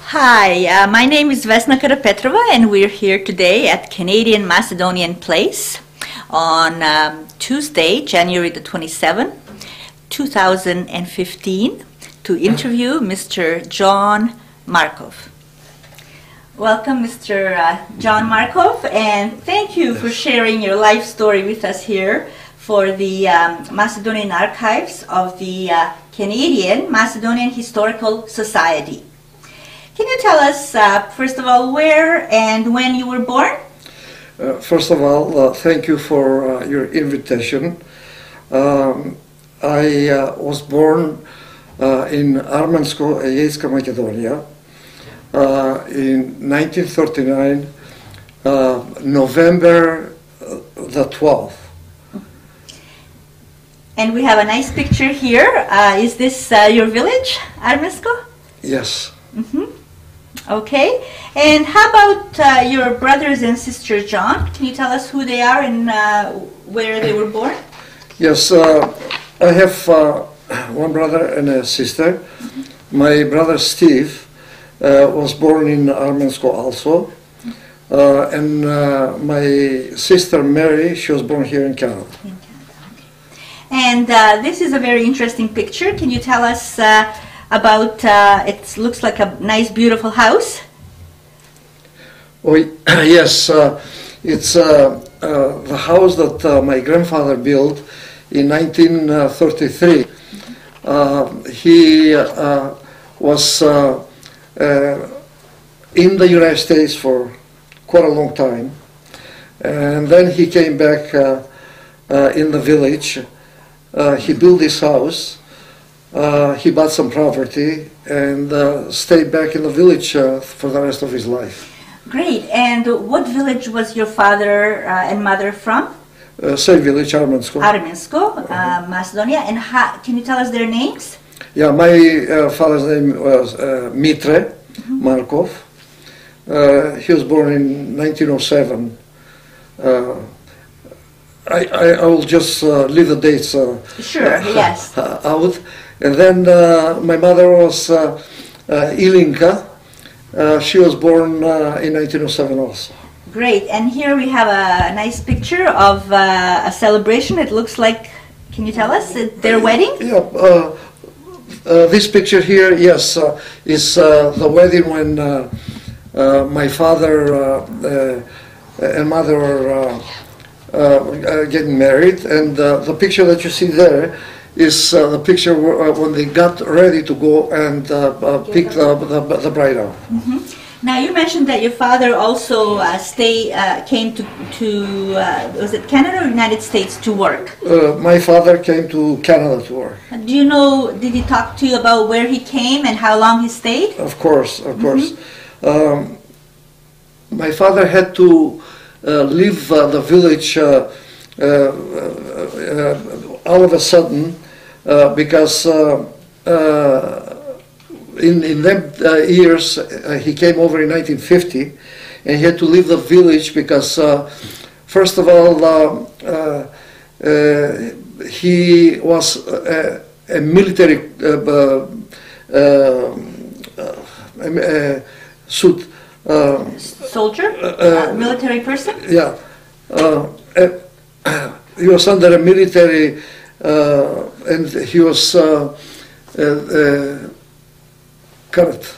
Hi, my name is Vesna Karapetrova, and we're here today at Canadian Macedonian Place on Tuesday, January the 27th, 2015, to interview Mr. John Markov. Welcome, Mr. John Markov, and thank you for sharing your life story with us here for the Macedonian Archives of the Canadian Macedonian Historical Society. Can you tell us, first of all, where and when you were born? First of all, thank you for your invitation. I was born in Armensko, Aegean Macedonia, in 1939, November the 12th. And we have a nice picture here. Is this your village, Armensko? Yes. Mm-hmm. Okay. And how about your brothers and sister, John? Can you tell us who they are and where they were born? Yes, I have one brother and a sister. Mm-hmm. My brother Steve was born in Armensko also. And my sister Mary, she was born here in Canada. And this is a very interesting picture. Can you tell us about, it looks like a nice, beautiful house? Oh, yes, it's the house that my grandfather built in 1933. He was in the United States for quite a long time. And then he came back in the village. He built this house, he bought some property, and stayed back in the village for the rest of his life. Great. And what village was your father and mother from? Same village, Armensko. Armensko, Macedonia. And can you tell us their names? Yeah, my father's name was Mitre Markov. He was born in 1907. I will just leave the dates sure, yes. out. And then my mother was Ilinka. She was born in 1907 also. Great. And here we have a nice picture of a celebration. It looks like, can you tell us, their wedding? Yeah. This picture here, yes, is the wedding when my father and mother were getting married, and the picture that you see there is the picture when they got ready to go and pick the bride out. Mm-hmm. Now you mentioned that your father also came to was it Canada or United States to work? My father came to Canada to work. Do you know, did he talk to you about where he came and how long he stayed? Of course, of course. My father had to leave the village all of a sudden because in them years he came over in 1950, and he had to leave the village because first of all he was a military suit. Soldier? Military person? Yeah. He was under a military, and he was correct.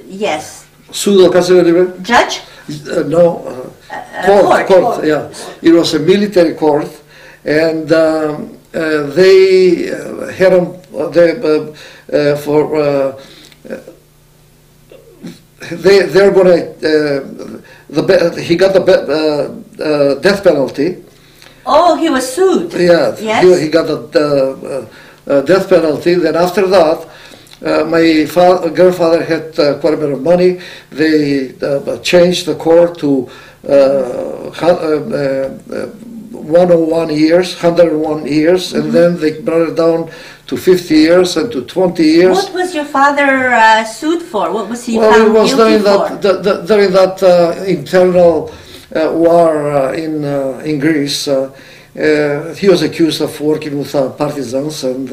Yes. Judge? No. Court. Yeah. It was a military court, and they had him for. They're going to. He got the death penalty. Oh, he was sued. Yeah. Yes. He got the death penalty. Then after that, my grandfather had quite a bit of money. They changed the court to 101 years, and then they brought it down to 50 years and to 20 years. What was your father sued for? What was he found guilty for? Well, it was during that internal war in Greece. He was accused of working with partisans, and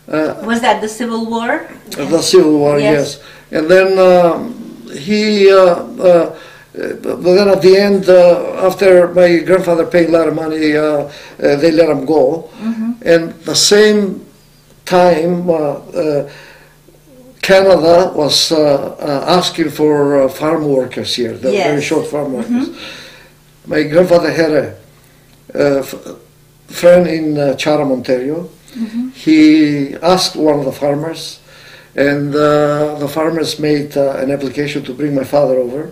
Was that the Civil War? The Civil War, yes. And then but then at the end, after my grandfather paid a lot of money, they let him go. And the same time, Canada was asking for farm workers here, the very short farm workers. My grandfather had a friend in Chatham, Ontario. He asked one of the farmers, and the farmers made an application to bring my father over,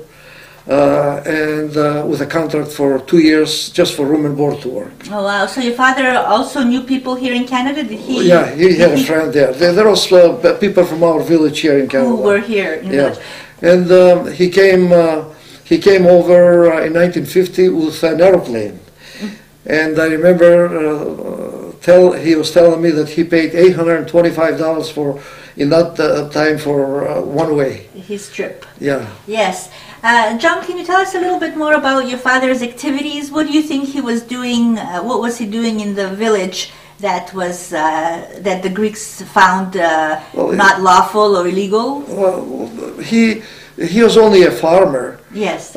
and with a contract for 2 years just for room and board to work. Oh wow! So your father also knew people here in Canada? Did he? Yeah, he had a friend there. There was people from our village here in Canada. Who were here in the village. And he came over in 1950 with an airplane. And I remember he was telling me that he paid $825 for, in that time, for one way. His trip. Yeah. Yes. John, can you tell us a little bit more about your father's activities? What do you think he was doing? What was he doing in the village that was that the Greeks found not lawful or illegal? Well, he was only a farmer. Yes.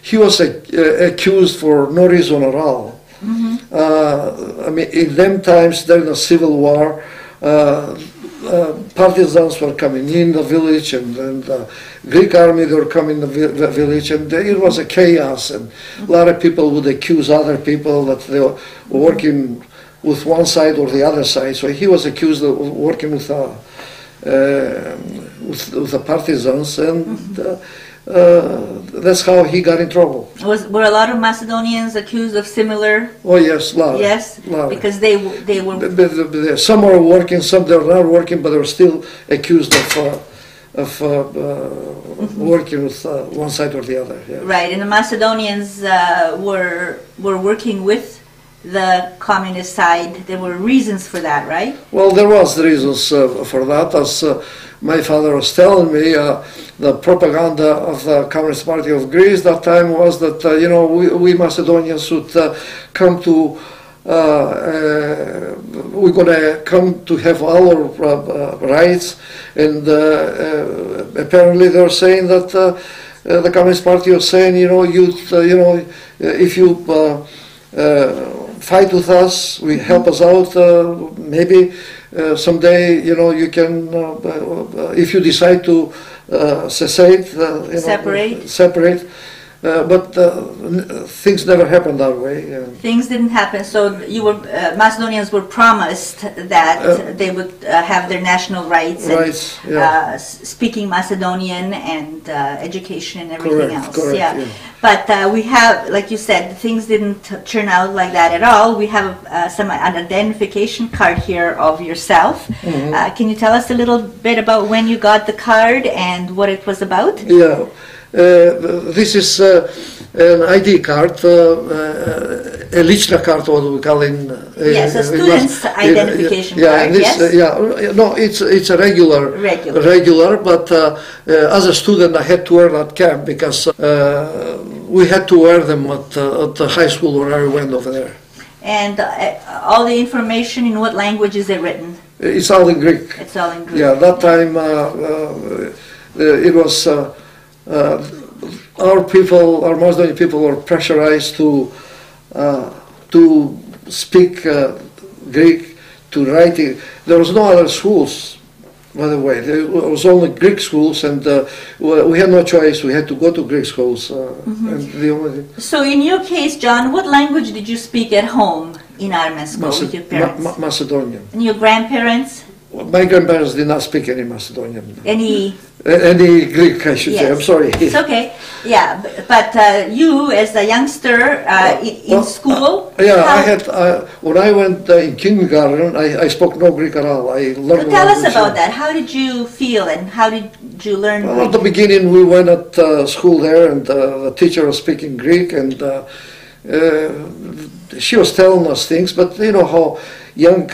He was accused for no reason at all. I mean, in them times during the Civil War, partisans were coming in the village, and the Greek army, they were coming in the village, and it was a chaos, and a lot of people would accuse other people that they were working with one side or the other side. So he was accused of working with the partisans, and that's how he got in trouble. Were a lot of Macedonians accused of similar? Oh yes, a lot. Yes, because they were. Some were working, some they were not working, but they were still accused of working with one side or the other. Yeah. Right, and the Macedonians were working with the communist side. There were reasons for that, right? Well, there was reasons for that. As my father was telling me, the propaganda of the Communist Party of Greece that time was that we Macedonians would come to we're going to come to have all our rights, and apparently they were saying that the Communist Party was saying, if you fight with us, help us out, maybe someday, you can, if you decide to separate, but things never happened that way. Things didn't happen. So Macedonians were promised that they would have their national rights, and, speaking Macedonian and education and everything else. Correct. But we have, like you said, things didn't turn out like that at all. We have an identification card here of yourself. Can you tell us a little bit about when you got the card and what it was about? Yeah. This is an ID card, a lichna card, what we call in. Yes, a student's identification card. No, it's a regular. But as a student, I had to wear that cap because we had to wear them at the high school where I went over there. And all the information, in what language is it written? It's all in Greek. It's all in Greek. Yeah, that time it was. Our Macedonian people were pressurized to speak Greek, to write it. There was no other schools, by the way. There was only Greek schools, and we had no choice. We had to go to Greek schools. And so in your case, John, what language did you speak at home in Armensko with your parents? Macedonian. And your grandparents? My grandparents did not speak any Macedonian. Any Greek, I should say. I'm sorry. It's okay. Yeah, but you, as a youngster in school. I had when I went in kindergarten, I spoke no Greek at all. I learned. So tell us about that. How did you feel, and how did you learn Greek? At the beginning, we went at school there, and the teacher was speaking Greek, and she was telling us things. But you know how young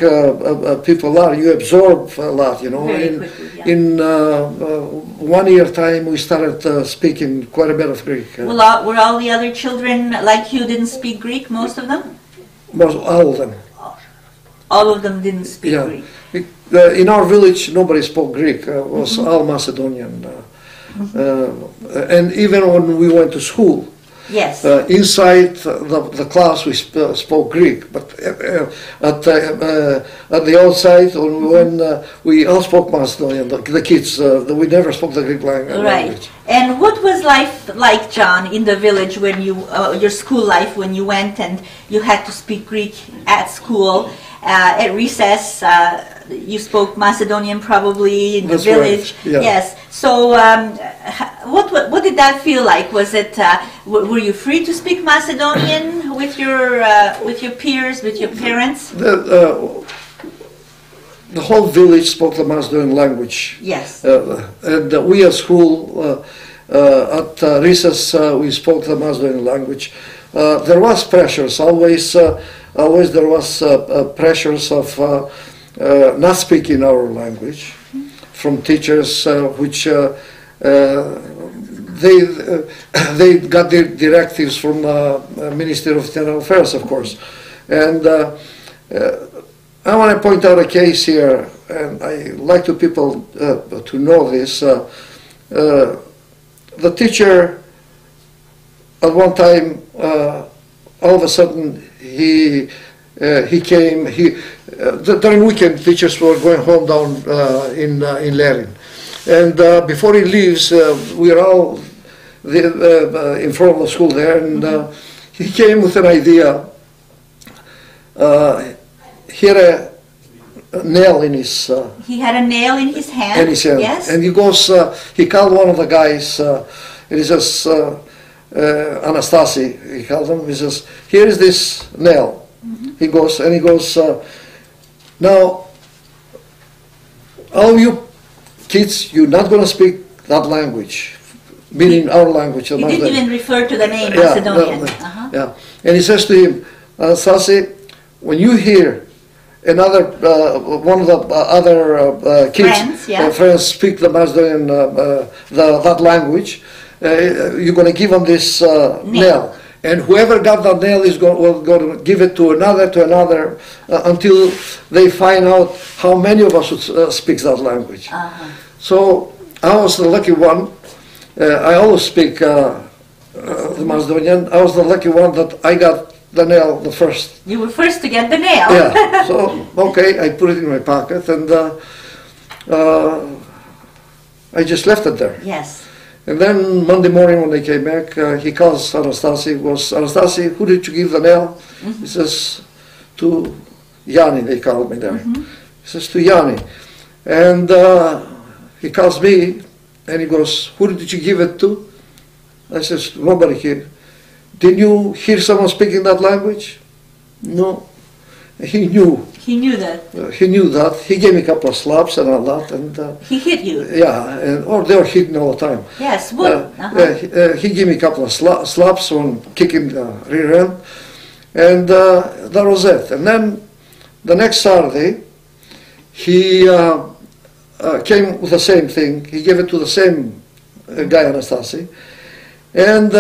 people are, you absorb a lot, In 1 year time, we started speaking quite a bit of Greek. Were all the other children like you, didn't speak Greek, most of them? All of them. All of them didn't speak Greek. In our village, nobody spoke Greek. It was all Macedonian. And even when we went to school, yes. Inside the class we spoke Greek, but at the outside when we all spoke Macedonian, the kids, we never spoke the Greek language. Right. And what was life like, John, in the village when you, your school life when you went and you had to speak Greek at school? At recess, you spoke Macedonian probably in the village. Right. Yeah. Yes. So, what did that feel like? Was it were you free to speak Macedonian with your peers, with your parents? The whole village spoke the Macedonian language. Yes. And we at school, at recess, we spoke the Macedonian language. There was pressures always. Always there was pressures of not speaking our language from teachers, which they got the directives from the Ministry of Internal Affairs, of course. And I want to point out a case here, and I like to people to know this. The teacher, at one time, all of a sudden, he came. During weekend, teachers were going home down in Lerin, and before he leaves, we are all in front of the school there, and he came with an idea. He had a nail in his. He had a nail in his hand. In his hand. Yes. And he goes. He called one of the guys, and he says. Anastasi, he called him. He says, "Here is this nail." He goes, now, all you kids, you're not going to speak that language, meaning our language. He didn't even refer to the name Macedonian. Yeah, and he says to him, Anastasi, when you hear another one of the other kids, friends speak the Macedonian that language. You're going to give them this nail, and whoever got that nail is going to give it to another, until they find out how many of us speaks that language. So I was the lucky one. I always speak the Macedonian. I was the lucky one that I got the nail the first. You were first to get the nail. Yeah. So okay, I put it in my pocket, and I just left it there. Yes. And then Monday morning when they came back, he calls Anastasi. Anastasi, who did you give the nail? He says, to Yanni, they called me there. He says, to Yanni. And he calls me, and he goes, who did you give it to? I says, nobody here. Did you hear someone speaking that language? No. He knew. He knew that. He knew that. He gave me a couple of slaps and all that. And he hit you. Yeah, or they were hitting all the time. Yes. What? He gave me a couple of slaps on kicking the rear end, and that was it. And then the next Saturday, he came with the same thing. He gave it to the same guy, Anastasi, and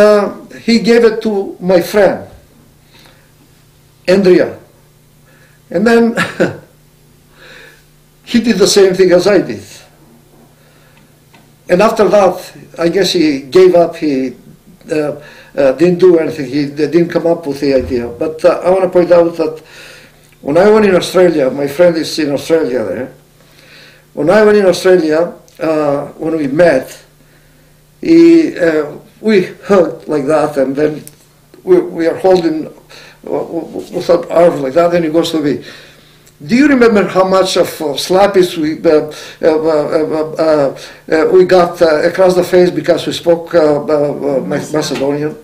he gave it to my friend, Andrea. And then he did the same thing as I did. And after that, I guess he gave up. He didn't do anything. He didn't come up with the idea. But I want to point out that when I went in Australia, my friend is in Australia there. When I went in Australia, when we met, we hugged like that, and then we are holding with our arms like that, and he goes to me, do you remember how much of slappies we got across the face because we spoke Macedonian?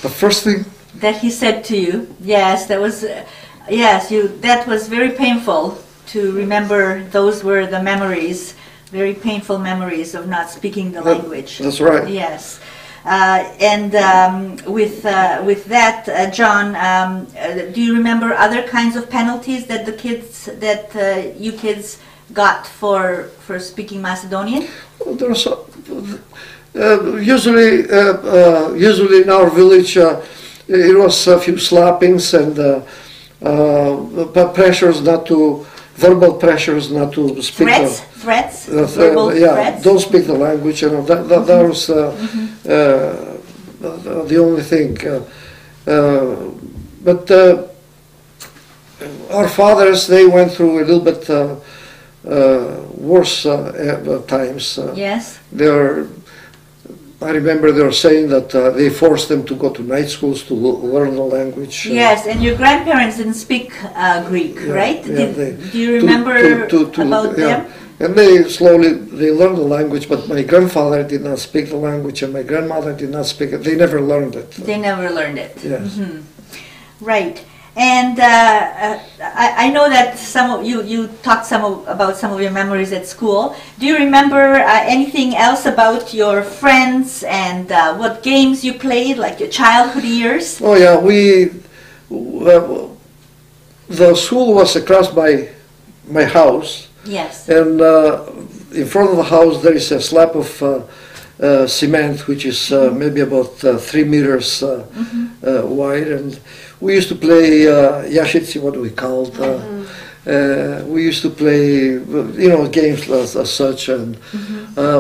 The first thing that he said to you, yes, that was, that was very painful to remember. Those were the memories, very painful memories of not speaking the language. That's right. Yes. With that, John, do you remember other kinds of penalties that you kids got for speaking Macedonian? Well, there was usually in our village it was a few slappings, and but pressures not to, verbal pressures not to speak. Threats, verbal threats. Don't speak the language. You know, that was the only thing. But our fathers, they went through a little bit worse times. Yes. I remember they were saying that they forced them to go to night schools to learn the language. Yes, and your grandparents didn't speak Greek, right? Do you remember about them? And they learned the language, but my grandfather did not speak the language, and my grandmother did not speak it. They never learned it. They never learned it. Yes. Right. And I know that some of you talked about some of your memories at school. Do you remember anything else about your friends and what games you played, like your childhood years? Oh yeah, the school was across my house. Yes. And in front of the house there is a slab of cement, which is maybe about 3 meters wide, and we used to play yashitsi, what we called. We used to play, games as such, and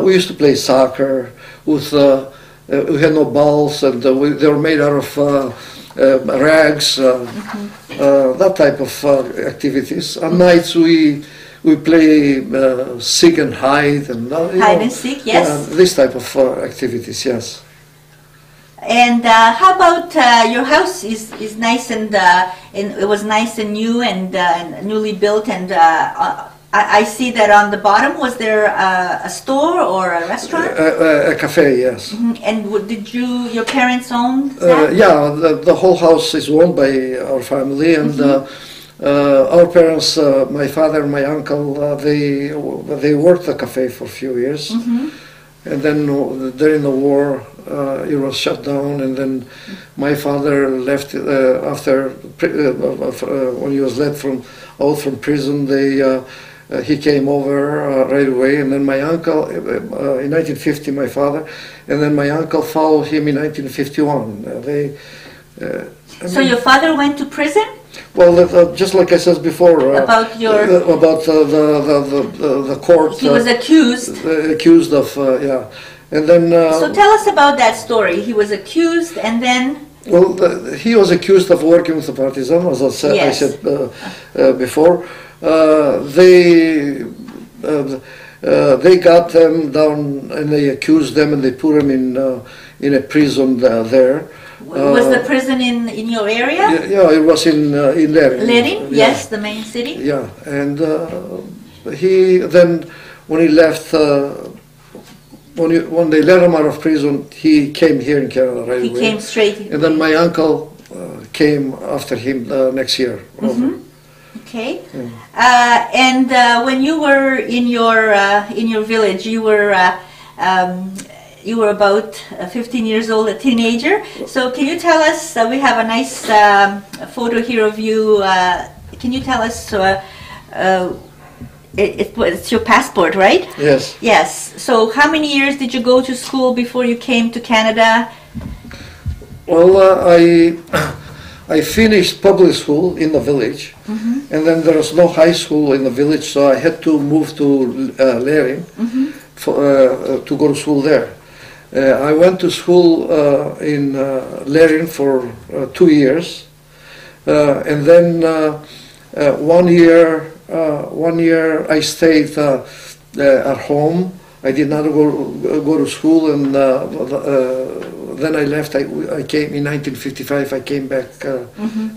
we used to play soccer with. We had no balls, and they were made out of rags. That type of activities. On nights we play seek and hide, and hide and seek. Yes. This type of activities. Yes. And how about your house is nice and it was nice and new and newly built, and I see that on the bottom, was there a store or a restaurant? A cafe, yes. And did your parents own that? Yeah, the whole house is owned by our family, and our parents, my father and my uncle, they worked the cafe for a few years. And then during the war, it was shut down, and then my father left after when he was let out from prison. He came over right away, and then my uncle in 1950, my father, and then my uncle followed him in 1951. So your father went to prison? Well, just like I said before, about the court. He was accused. Accused of and then. So tell us about that story. He was accused, and then. Well, he was accused of working with the partisan, as I said before. They got them down, and they accused them, and they put them in a prison there. Was the prison in your area? Yeah, it was in Lerin. Lerin, yes, the main city. Yeah, and he then, when he left, when they let him out of prison, he came here in Canada right away. He came straight. And then my uncle came after him next year. Okay. And when you were in your village, you were about 15 years old, a teenager. So can you tell us, we have a nice photo here of you. Can you tell us, it's your passport, right? Yes. Yes. So how many years did you go to school before you came to Canada? Well, I finished public school in the village, and then there was no high school in the village, so I had to move to Lerin to go to school there. I went to school in Lerin for 2 years, and then 1 year I stayed at home. I did not go to school, and then I left. I came in 1955. I came back.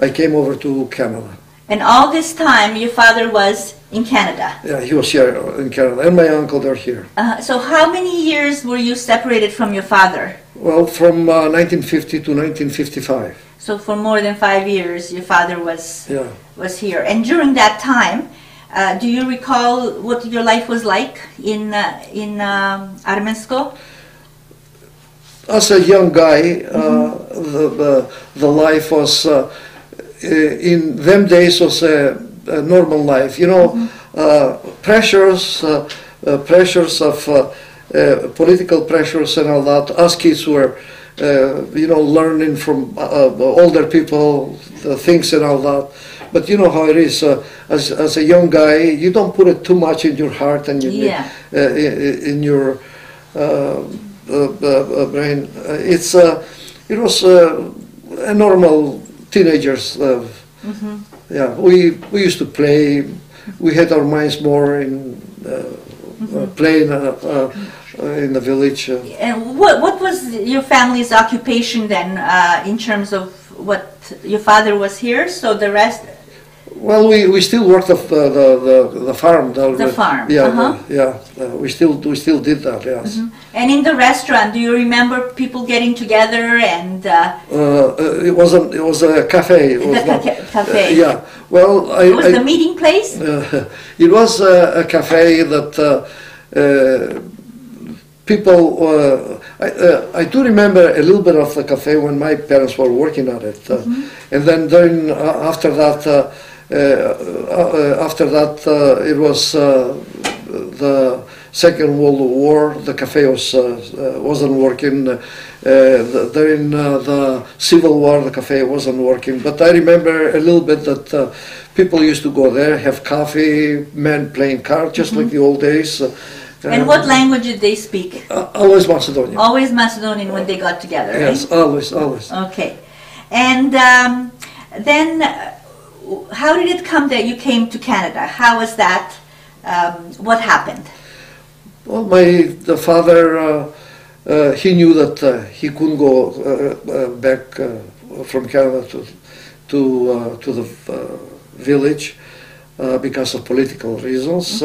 I came over to Canada. And all this time, your father was in Canada? Yeah, he was here in Canada, and my uncle, they're here. So how many years were you separated from your father? Well, from 1950 to 1955. So for more than 5 years, your father was here. And during that time, do you recall what your life was like in Armensko? As a young guy, the life was in them days was a normal life. Pressures of political pressures and all that. Us kids were, learning from older people, the things and all that. But you know how it is. As a young guy, you don't put it too much in your heart and in your brain. It was a normal teenager's love. Yeah, we used to play. We had our minds more in playing in the village. And what was your family's occupation then, in terms of what your father was here? So the rest. Well, we still worked the farm. The farm. Yeah, we still did that. Yes. And in the restaurant, do you remember people getting together and? It was a cafe. It was cafe. Yeah. Well, it was the meeting place. It was a cafe that people. I do remember a little bit of the cafe when my parents were working at it, and then after that. It was the Second World War. The cafe wasn't working. During the Civil War, the cafe wasn't working. But I remember a little bit that people used to go there, have coffee, men playing cards, just like the old days. And what language did they speak? Always Macedonian. Always Macedonian when they got together. Yes, right? always. Okay, and then. How did it come that you came to Canada? How was that? What happened? Well, the father, he knew that he couldn't go back from Canada to the village because of political reasons.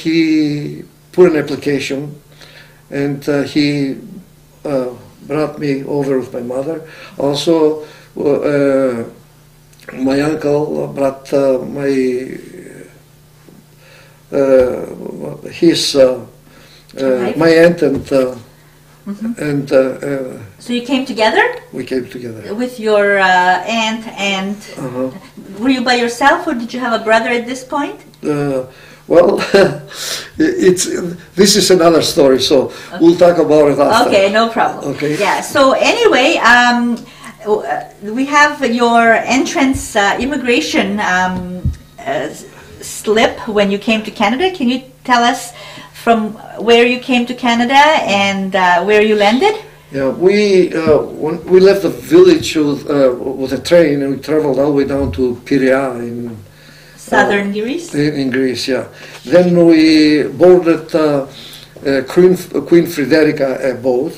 He put an application, and he brought me over with my mother. Also. My uncle brought my aunt and so you came together? We came together with your aunt and were you by yourself or did you have a brother at this point? Well, this is another story, so we'll talk about it after. Okay, no problem. Okay. Yeah. So anyway. We have your entrance immigration slip when you came to Canada. Can you tell us from where you came to Canada and where you landed? Yeah, when we left the village with a train and we traveled all the way down to Piraea in southern Greece. In Greece, yeah. Then we boarded Queen Frederica boat.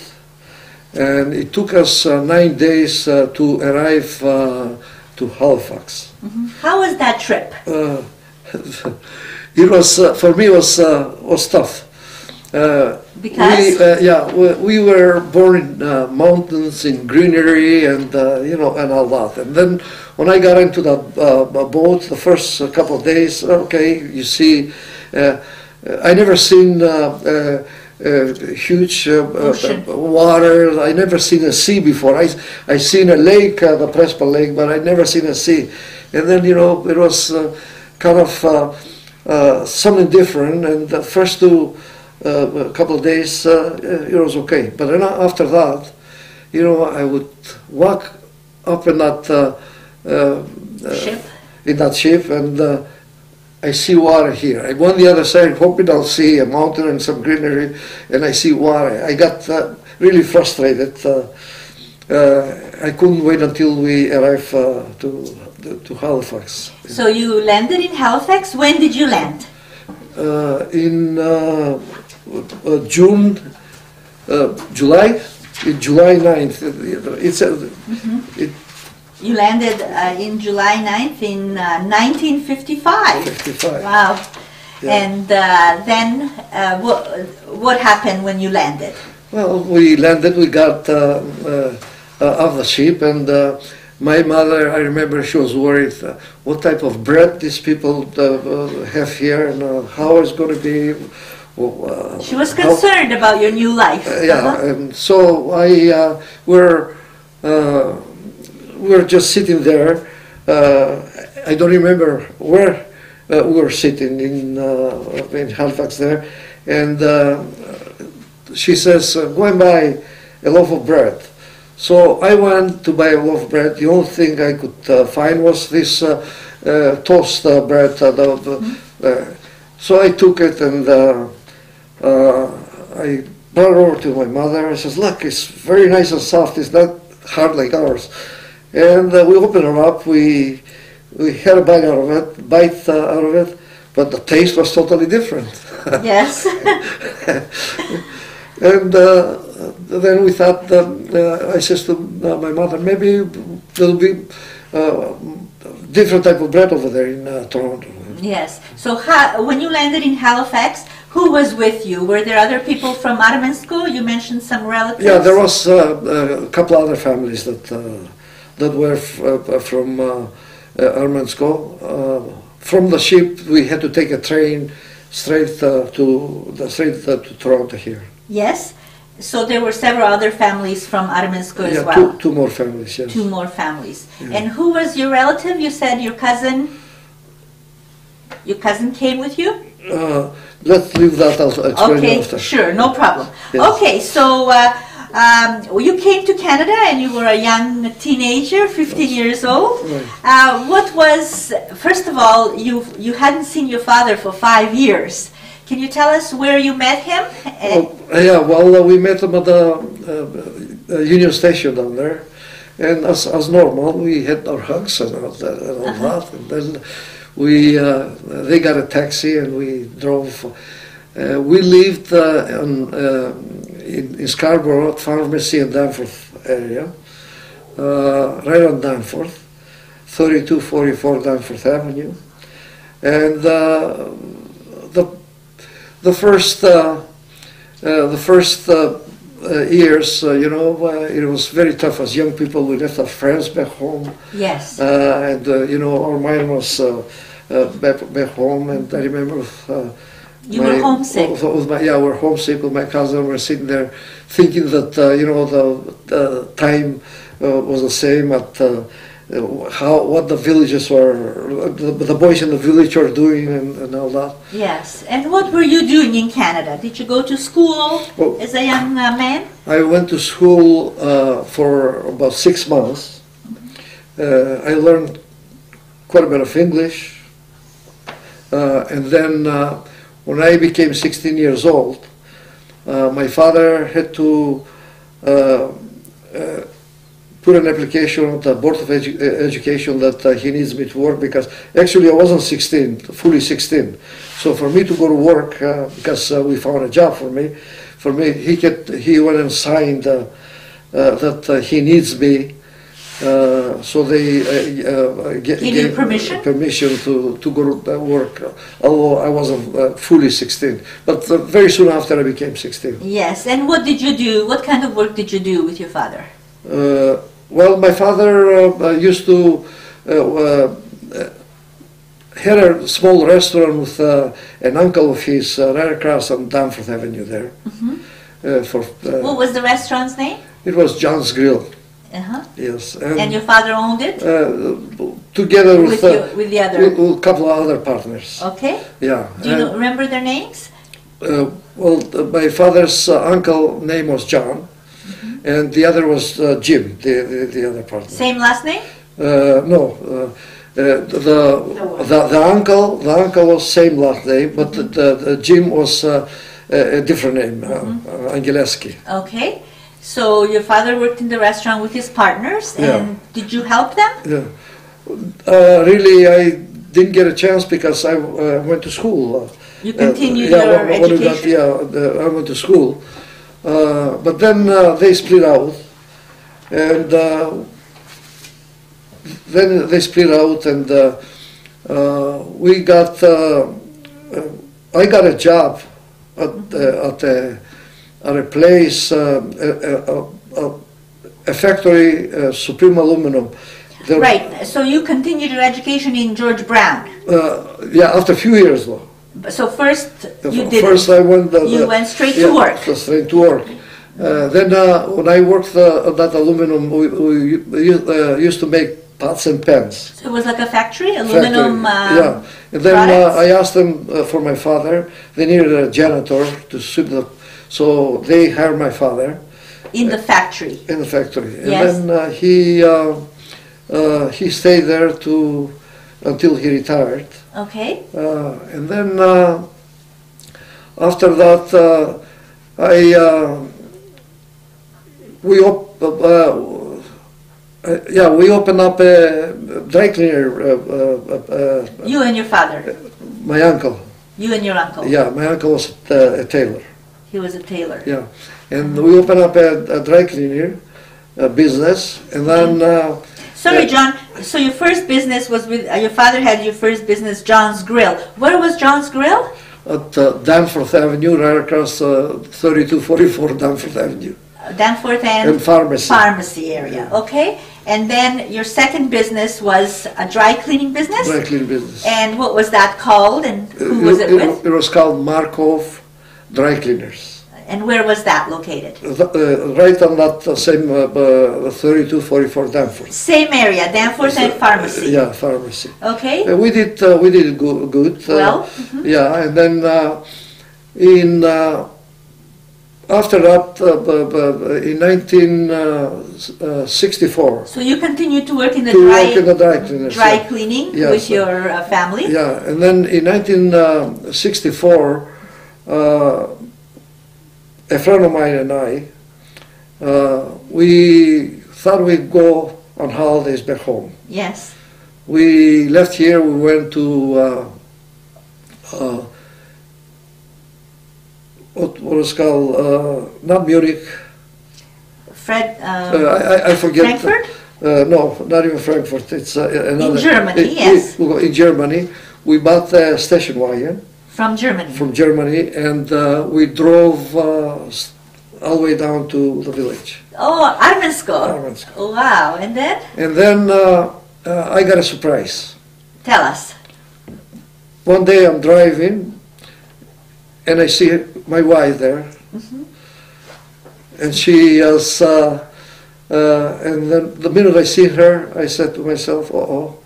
And it took us 9 days to arrive to Halifax. How was that trip? It was for me was tough. Because we were born in mountains, in greenery, and and all that. And then when I got into the boat, the first couple of days, okay, you see, I never seen. Huge water. I never seen a sea before. I seen a lake, the Prespa Lake, but I never seen a sea. And then it was kind of something different. And the first couple of days it was okay. But then after that, I would walk up in that ship and. I see water here. I go on the other side, hoping I'll see a mountain and some greenery, and I see water. I got really frustrated. I couldn't wait until we arrived to Halifax. So you landed in Halifax. When did you land? In July 9th. You landed in July 9th in 1955. 55. Wow. Yeah. And then what happened when you landed? Well, we landed, we got off the ship, and my mother, I remember she was worried what type of bread these people have here and how it's going to be. She was concerned about your new life. And so we were just sitting there. I don't remember where we were sitting in Halifax there, and she says, "Go and buy a loaf of bread." So I went to buy a loaf of bread. The only thing I could find was this toast bread. So I took it and I brought it over to my mother. I says, "Look, it's very nice and soft. It's not hard like ours." And we opened it up. We had a bite out of it, but the taste was totally different. Yes. And then we thought that I says to my mother, maybe there'll be different type of bread over there in Toronto. Yes. So when you landed in Halifax, who was with you? Were there other people from Armensko? You mentioned some relatives. Yeah, there was a couple other families that were from Armensko. From the ship, we had to take a train straight to Toronto here. Yes. So there were several other families from Armensko as well. Two more families. Yes. Two more families. Yeah. And who was your relative? You said your cousin. Your cousin came with you? Let's leave that out. Okay, after. sure, no problem. Yes. Okay, so you came to Canada and you were a young teenager, 15 years old. Right. What was, first of all, you hadn't seen your father for 5 years. Can you tell us where you met him? Yeah, well, we met him at the Union Station down there. And as normal, we had our hugs and all that. And then they got a taxi and we drove. We lived in Scarborough, Pharmacy and Danforth area, right on Danforth, 3244 Danforth Avenue. And the first years, it was very tough. As young people, we left our friends back home. Yes. And our mind was back home. And I remember you were homesick. We were homesick with my cousin. We're sitting there thinking that the time was the same at what the villages were, the boys in the village were doing and all that. Yes. And what were you doing in Canada? Did you go to school as a young man? I went to school for about 6 months. I learned quite a bit of English. And then when I became 16 years old, my father had to put an application at the Board of Education that he needs me to work, because actually I wasn't 16, fully 16. So for me to go to work, because we found a job for me, he went and signed that he needs me. So they gave permission to go to work, although I wasn't fully 16. But very soon after I became 16. Yes, and what did you do? What kind of work did you do with your father? Well, my father used to had a small restaurant with an uncle of his right across on Danforth Avenue there. Mm-hmm. What was the restaurant's name? It was John's Grill. Uh-huh. Yes. And your father owned it? Together with the other? With a couple of other partners. Okay. Yeah. Do you remember their names? Well, my father's uncle name was John, mm-hmm. and the other was Jim, the other partner. Same last name? No. The uncle was same last name, but the Jim was a different name, Angeleski. Okay. So your father worked in the restaurant with his partners, and did you help them? Yeah. Really, I didn't get a chance because I went to school. You continued your education? I went to school. But then they split out. And then they split out, and we got, I got a job at a place, a factory, Supreme Aluminum. Right, so you continued your education in George Brown? Yeah, after a few years though. So first you did. First I went. You went straight to work. Straight to work. Then when I worked at that aluminum, we used to make pots and pans. So it was like a factory, aluminum. Yeah. And then I asked them for my father. They needed a janitor to sweep the. So they hired my father. In the factory. In the factory. And Yes. then he stayed there until he retired. Okay. And then after that, we opened up a dry cleaner. You and your father. My uncle. You and your uncle. Yeah, my uncle was a tailor. He was a tailor. Yeah, and we opened up a dry cleaner business, and then. Sorry, John. So your first business was with your father had your first business, John's Grill. Where was John's Grill? At Danforth Avenue, right across 3244 Danforth Avenue. Danforth and Pharmacy. Pharmacy area. Okay. And then your second business was a dry cleaning business? Dry cleaning business. And what was that called, and who was it with? It was called Markov Dry Cleaners. And where was that located? Right on that same 3244 Danforth. Same area, Danforth and Pharmacy. Yeah, Pharmacy. Okay. We did good. Well. Yeah, and then after that, in 1964. So you continued to work in the dry cleaning yes, with your family? Yeah, and then in 1964, a friend of mine and I, we thought we'd go on holidays back home. Yes. We left here, we went to what was called, not Munich. I forget. Frankfurt? No, not even Frankfurt. It's another. In Germany, yes. In Germany, we bought a station wagon. From Germany? From Germany, and we drove all the way down to the village. Oh, Armensko. Armensko. Oh, wow, and then? And then I got a surprise. Tell us. One day I'm driving, and I see my wife there, and she is, and then the minute I see her, I said to myself, "Uh-oh,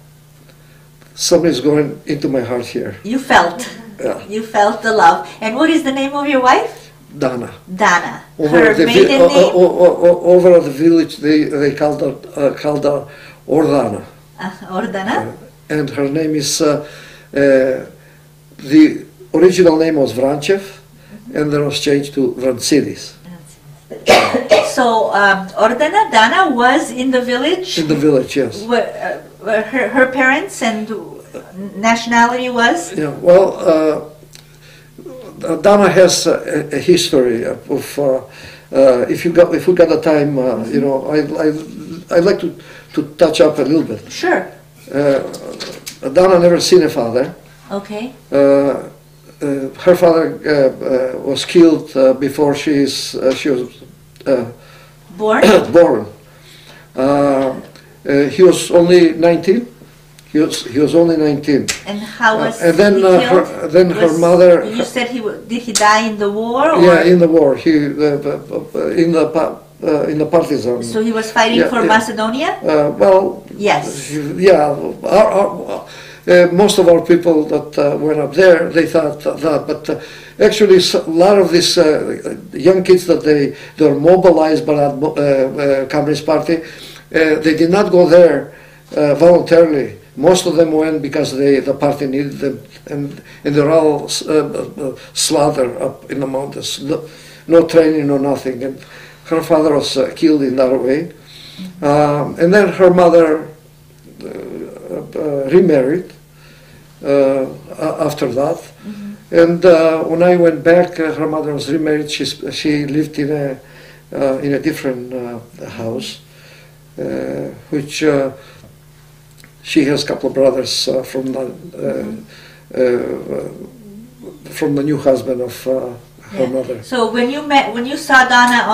something's going into my heart here." You felt. Yeah. You felt the love. And what is the name of your wife? Dana. Dana. Over Her maiden name? Over at the village, they called her Ordana. Ordana? And her name is, the original name was Vranchev, and then was changed to Vrancidis. So Ordana, Dana was in the village? In the village, yes. Her parents and nationality was? Yeah, well, Dana has a history of, if we got the time, you know, I'd like to touch up a little bit. Sure. Dana never seen a father. Okay. Her father was killed before she was born. born. He was only 19. He was only 19. And how was and then he killed? her mother. You said did he die in the war? Or? Yeah, in the war. He in the partisan. So he was fighting for Macedonia. Well. Yes. Yeah. Most of our people that went up there, they thought that, but actually a lot of these young kids that they were mobilized by the Communist Party, they did not go there voluntarily. Most of them went because the party needed them, and they're all slaughtered up in the mountains. No training, no nothing. And her father was killed in that way. And then her mother remarried after that. And when I went back, her mother was remarried. She lived in a different house, which. She has a couple of brothers from the new husband of her mother. So when you saw Dana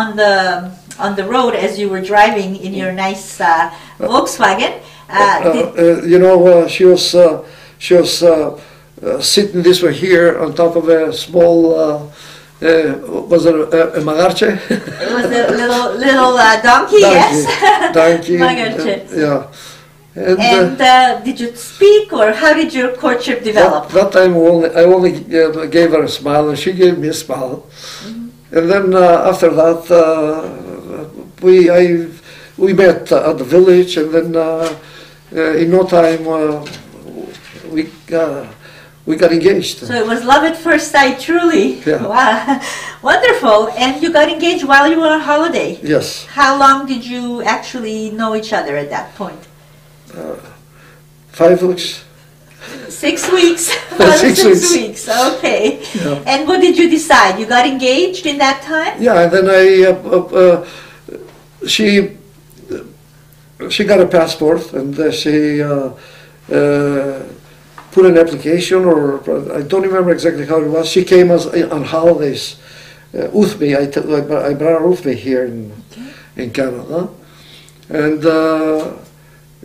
on the road as you were driving in your nice Volkswagen, you know, she was sitting this way here on top of a small. Was it a magarche? It was a little donkey, yes. Donkey. Magarche. Yeah. And did you speak, or how did your courtship develop? That time I only gave her a smile, and she gave me a smile. And then after that, we met at the village, and then in no time we got engaged. So it was love at first sight, truly. Yeah. Wow, wonderful. And you got engaged while you were on holiday. Yes. How long did you actually know each other at that point? 5 weeks. 6 weeks. 6 6 weeks. Okay. Yeah. And what did you decide? You got engaged in that time? Yeah, and then she got a passport, and she put an application, or I don't remember exactly how it was. She came on holidays with me. I brought her with me here in Canada, and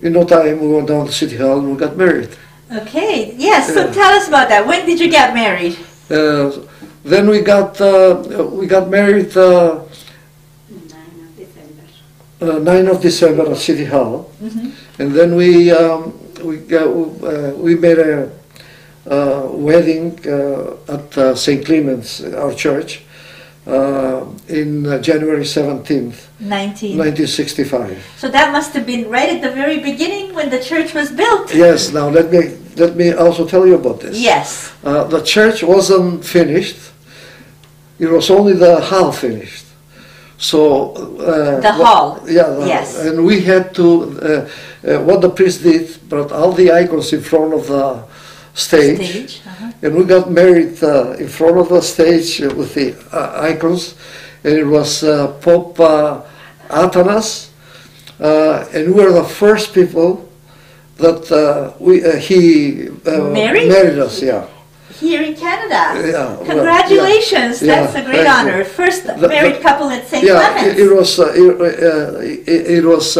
in no time we went down to City Hall and we got married. Okay. Yes. So tell us about that. When did you get married? Then we got married 9 of December at City Hall, and then we made a wedding at St. Clement's, our church, in January 17th, 1965. So that must have been right at the very beginning when the church was built. Yes. Now let me also tell you about this. Yes. The church wasn't finished. It was only the hall finished. So the hall. Yeah. Yes. And we had to. What the priest did, brought all the icons in front of the stage. And we got married in front of the stage with the icons, and it was Pope Athanas, and we were the first people that he married us. Yeah. Here in Canada. Yeah. Congratulations! Yeah. That's a great honor. First married couple at St. Clement's. It was.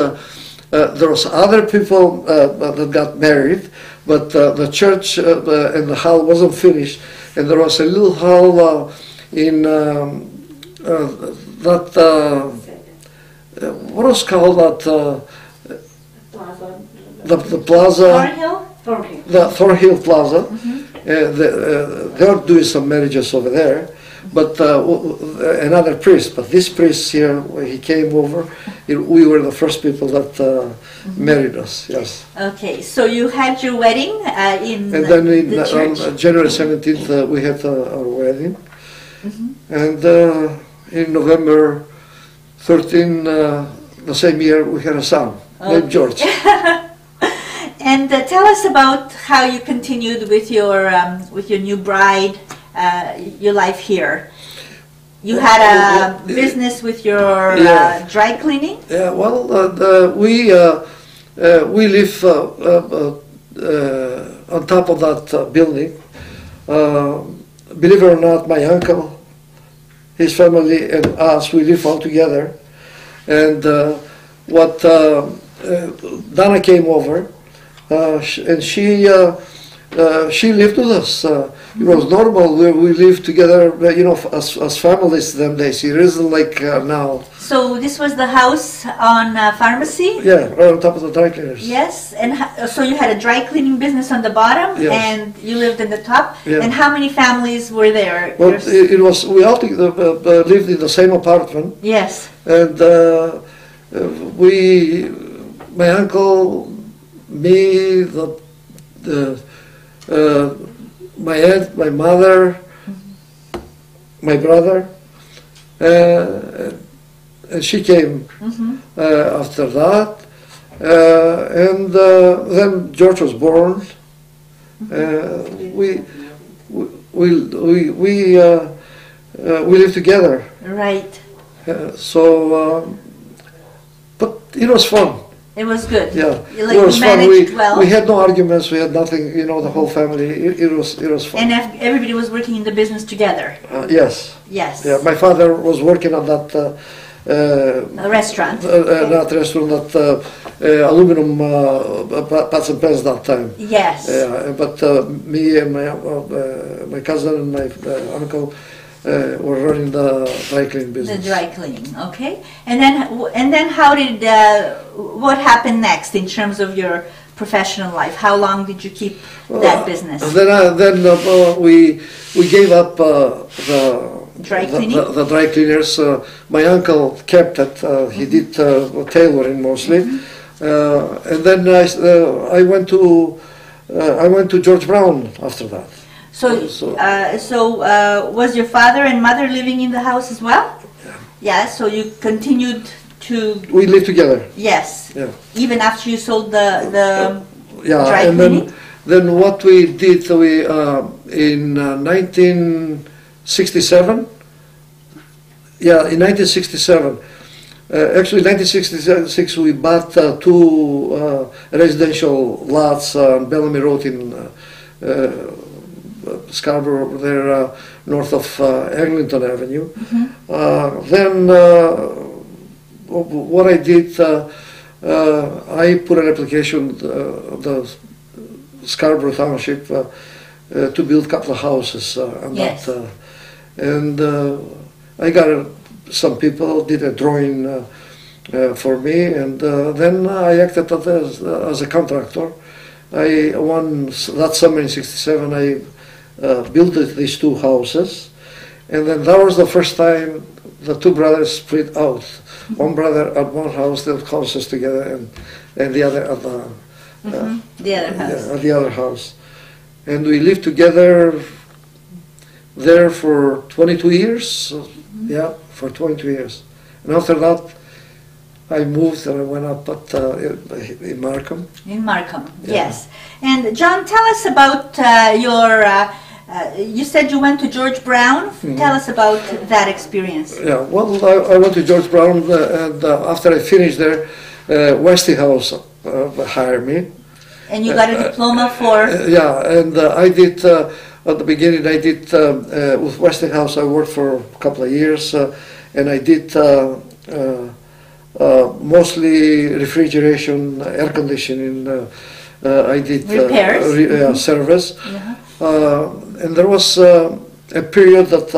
There was other people that got married, but the church and the hall wasn't finished, and there was a little hall in that what was called that the plaza, Thornhill? the Thornhill Plaza. They were doing some marriages over there, but another priest. But this priest here, when he came over, we were the first people that married us. Yes. Okay, so you had your wedding in and then the church. On January 17th, we had our wedding, and in November 13, the same year, we had a son named George. And tell us about how you continued with your new bride, your life here. You had a business with your dry cleaning. Yeah, well, we live on top of that building. Believe it or not, my uncle, his family, and us, we live all together. And Donna came over. And she lived with us. It was normal. We lived together, as families them days. It isn't like now. So this was the house on Pharmacy? Yeah, right on top of the dry cleaners. Yes, and so you had a dry cleaning business on the bottom, yes. and you lived in the top. Yeah. And how many families were there? Well, it was. We all lived in the same apartment. Yes. And my uncle, me, my aunt, my mother, my brother, and she came after that, and then George was born. We lived together. Right. But it was fun. It was good. Yeah, Like it was you fun. managed well. We had no arguments. We had nothing. The whole family. It was fun. And everybody was working in the business together. Yes. Yes. Yeah, my father was working on that. A restaurant. Not restaurant. That aluminum pots and pans that time. Yes. Yeah, but me and my cousin and my uncle. Were running the dry cleaning business. The dry cleaning, okay. And then how did what happened next in terms of your professional life? How long did you keep that business? Then we gave up dry cleaning? The dry cleaners. My uncle kept it. He did tailoring mostly. And then I went to George Brown after that. So was your father and mother living in the house as well? Yeah. Yeah, so you continued to... We lived together. Yes. Yeah. Even after you sold the yeah, dry and cleaning? then what we did, we in 1967, yeah, in 1967, actually 1966 we bought two residential lots on Bellamy Road in Scarborough, there north of Eglinton Avenue. Then what I did, I put an application the Scarborough Township to build a couple of houses on Yes. that, and I got some people did a drawing for me, and then I acted as a contractor. I won that summer in '67. I built these two houses, and then that was the first time the two brothers split out. One brother at one house, the houses together, and the other at the other house. at the other house. And we lived together there for 22 years. Yeah, for 22 years. And after that, I moved and I went up in Markham. In Markham, Yeah. yes. And John, tell us about your, you said you went to George Brown. Tell us about that experience. Yeah, well, I went to George Brown, and after I finished there, Westinghouse hired me. And you got a diploma for? Yeah, and I did, at the beginning, I did, with Westinghouse, I worked for a couple of years, and I did mostly refrigeration, air conditioning, I did repairs, service. And there was a period that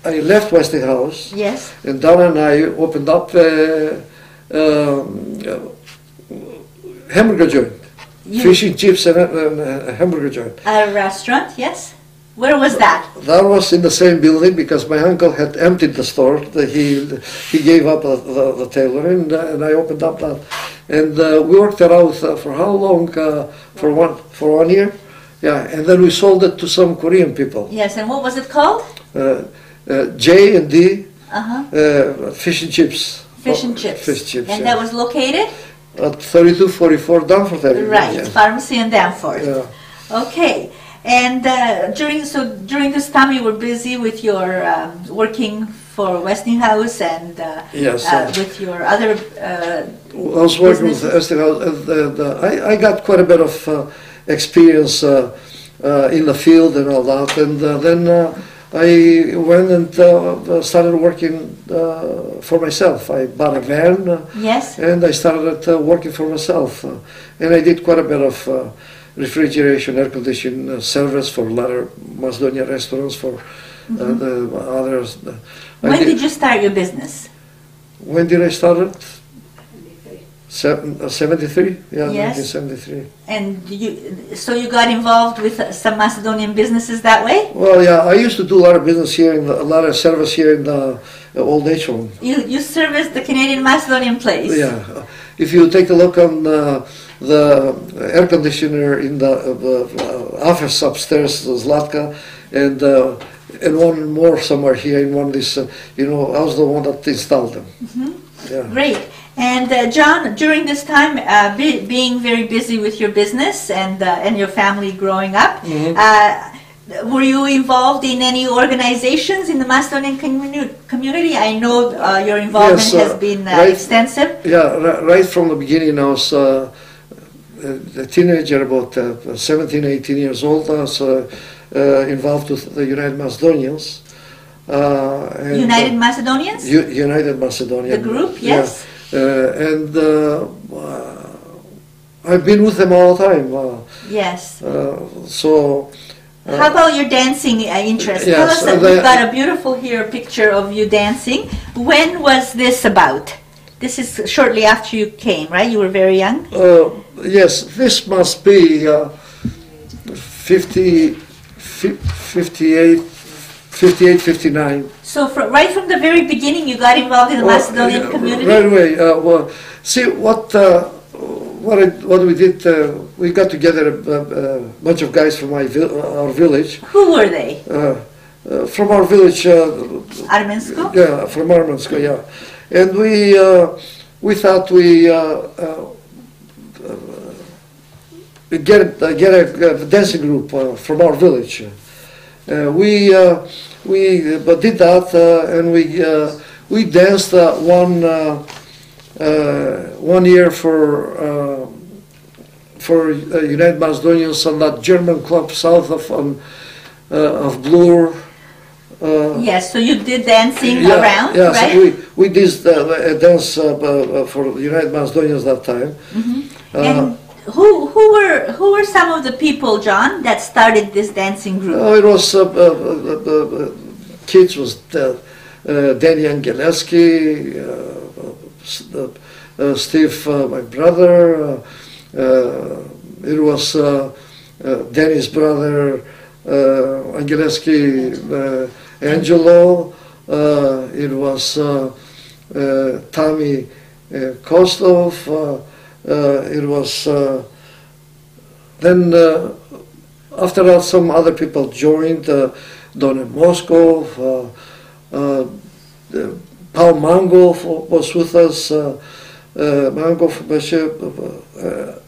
I left Westinghouse. Yes. And Donna and I opened up a hamburger joint, fish and chips and a hamburger joint. A restaurant, yes. Where was that? That was in the same building because my uncle had emptied the store. He gave up the tailoring, and I opened up that. And we worked it out for how long? For 1 year. Yeah, and then we sold it to some Korean people. Yes, and what was it called? J and D, fish and chips. Fish and chips. Fish chips. And yeah. that was located? At 3244 Danforth Avenue. Right, Yeah. Pharmacy in Danforth. Yeah. Okay. And during this time you were busy with your working for Westinghouse and Yes, with your other I was working with Westinghouse, and I got quite a bit of experience in the field and all that, and then I went and started working for myself. I bought a van, yes, and I started working for myself, and I did quite a bit of refrigeration, air conditioning service for a lot of Macedonian restaurants, for the others. When did you start your business? When did I start it? 73? Yeah, Yes. 1973. And so you got involved with some Macedonian businesses that way? Well, yeah, I used to do a lot of business here, a lot of service here in the old age home. You serviced the Canadian Macedonian place? Yeah. If you take a look on the air conditioner in the office upstairs, Zlatka, and one more somewhere here in one of these, I was the one that installed them. Yeah. Great. And John, during this time, being very busy with your business and your family growing up, were you involved in any organizations in the Macedonian community? I know your involvement has been extensive. Yeah, right from the beginning. I was a teenager, about 17, 18 years old. I was involved with the United Macedonians. United Macedonians? United Macedonian. The group, yes. And I've been with them all the time. Yes. So. How about your dancing interest? Yes, Tell us that we've got a beautiful here picture of you dancing. When was this about? This is shortly after you came, right? You were very young? Yes, this must be 58, 58, 59. So right from the very beginning, you got involved in the Macedonian community? Right away. Well, see, what we did, we got together a bunch of guys from our village. Who were they? From our village. Armensko? Yeah, from Armensko, yeah. And we thought we get a dancing group from our village. We did that, and we danced one year for United Macedonians on that German club south of Blur. Yes, so you did dancing Yeah, around, yeah, right? so we did a dance for United Macedonians that time. And who were some of the people, John, that started this dancing group? It was kids was Danny Angeleski, Steve, my brother. It was Danny's brother, Angeleski, Angelo. It was Tommy Kostov. It was then after that some other people joined. Don Moskov, Paul Mangov was with us. Mangov,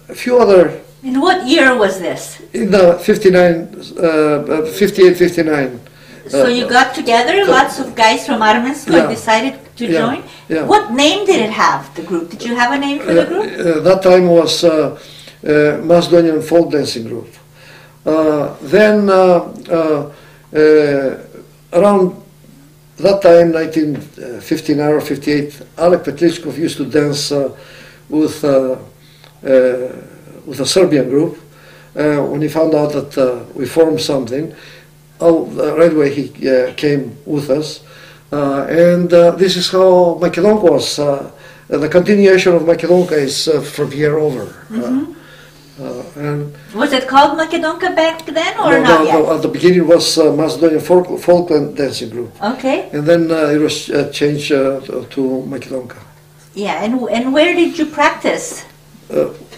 a few other. In what year was this? In the 58, 59. So you got together, lots of guys from Armensko, and decided to join? Yeah. What name did it have, the group? Did you have a name for the group? That time was Macedonian Folk Dancing Group. Then around that time, 1959 or 58, Alek Petlichkov used to dance with a Serbian group. When he found out that we formed something, right away he came with us. And this is how Macedonka was. The continuation of Macedonka is from here over. And was it called Macedonka back then or not yet? No, at the beginning it was Macedonian Folkland Dancing Group. Okay. And then it was changed to Macedonka. Yeah, and where did you practice?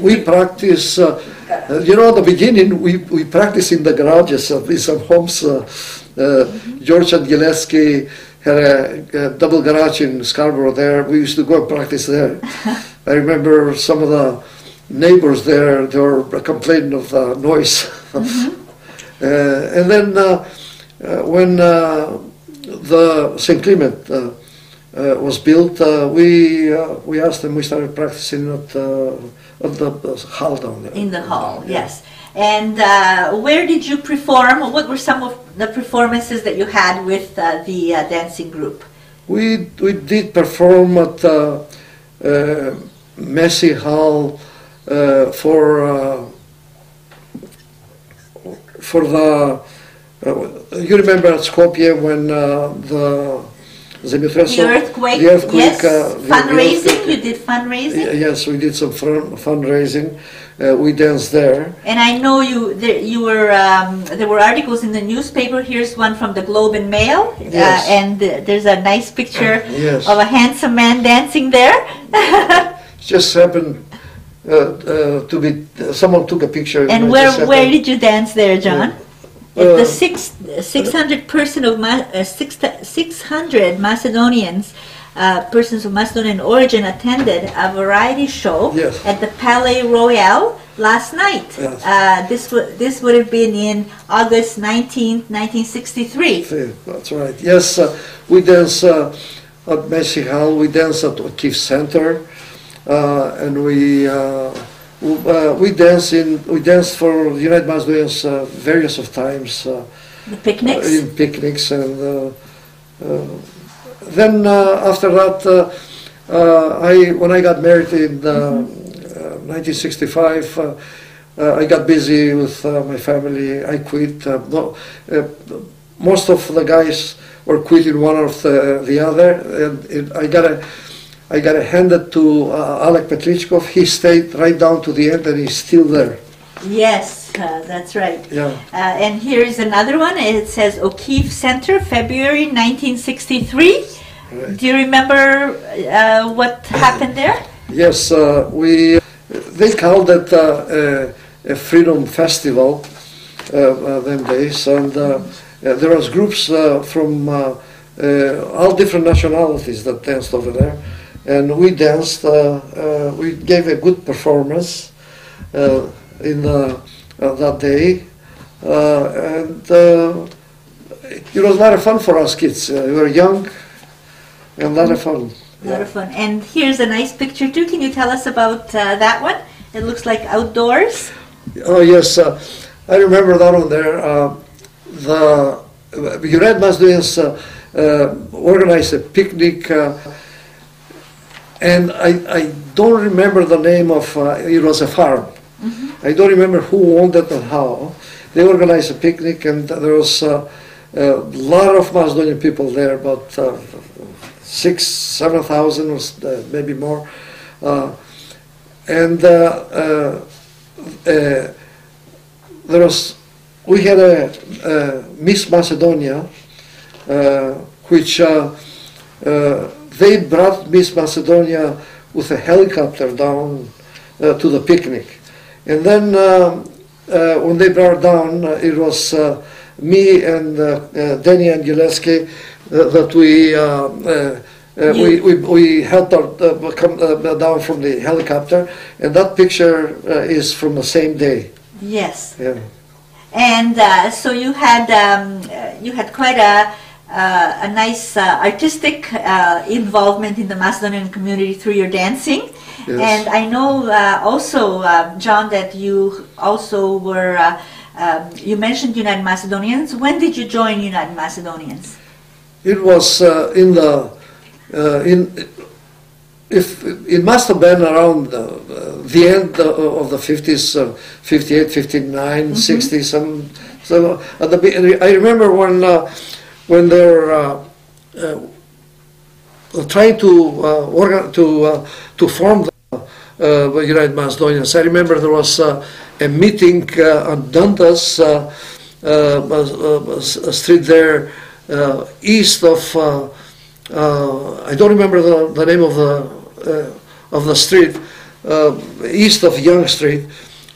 We practice, you know, at the beginning we practice in the garages of some homes. George and Gillespie had a double garage in Scarborough there. We used to go and practice there. I remember some of the neighbors there, they were complaining of the noise. And then when the St. Clement was built, we asked them, we started practicing at the hall down there. In the hall, yes. And where did you perform? What were some of the performances that you had with the dancing group? We did perform at Messy Hall for the you remember at Skopje when the earthquake, yes, fundraising. You did fundraising. Yes, we did some fundraising. We danced there. And I know there were articles in the newspaper. Here's one from the Globe and Mail, yes. And there's a nice picture yes. of a handsome man dancing there. Just happened to be someone took a picture. And where did you dance there, John? The 600 Macedonians, persons of Macedonian origin, attended a variety show yes. at the Palais Royal last night. Yes. This would have been in August 19th, 1963. That's right. Yes, we danced at Messy Hall. We danced at O'Keefe Center, and we danced for the United Macedonians various of times. The picnics? In picnics, and then after that, when I got married in 1965, I got busy with my family. I quit. Most of the guys were quitting one after the other, and I got handed to Alek Petlichkov. He stayed right down to the end, and he's still there. Yes, That's right. Yeah. And here is another one. It says O'Keefe Center, February 1963. Right. Do you remember what happened there? Yes, they called it a freedom festival them days, and there was groups from all different nationalities that danced over there, and we danced. We gave a good performance in that day, and it was a lot of fun for us kids. We were young, and a lot of fun. A lot of fun. And here's a nice picture too. Can you tell us about that one? It looks like outdoors. Oh yes, I remember that one there. The United Macedonians organized a picnic, and I don't remember the name of. It was a farm. I don't remember who owned it and how. They organized a picnic, and there was a lot of Macedonian people there, about 6,000-7,000, maybe more. And we had a Miss Macedonia, which they brought Miss Macedonia with a helicopter down to the picnic. And then when they brought her down, it was me and Denny and Gillespie that we helped her come down from the helicopter, and that picture is from the same day. Yes. Yeah. And so you had quite a nice artistic involvement in the Macedonian community through your dancing. Yes. And I know also, John, that you also were. You mentioned United Macedonians. When did you join United Macedonians? It was it must have been around the end of the 50s, 58, 59, 60. So at I remember when they were trying to form the United Macedonians. I remember there was a meeting on Dundas street there, east of I don't remember the name of the street, east of Young Street.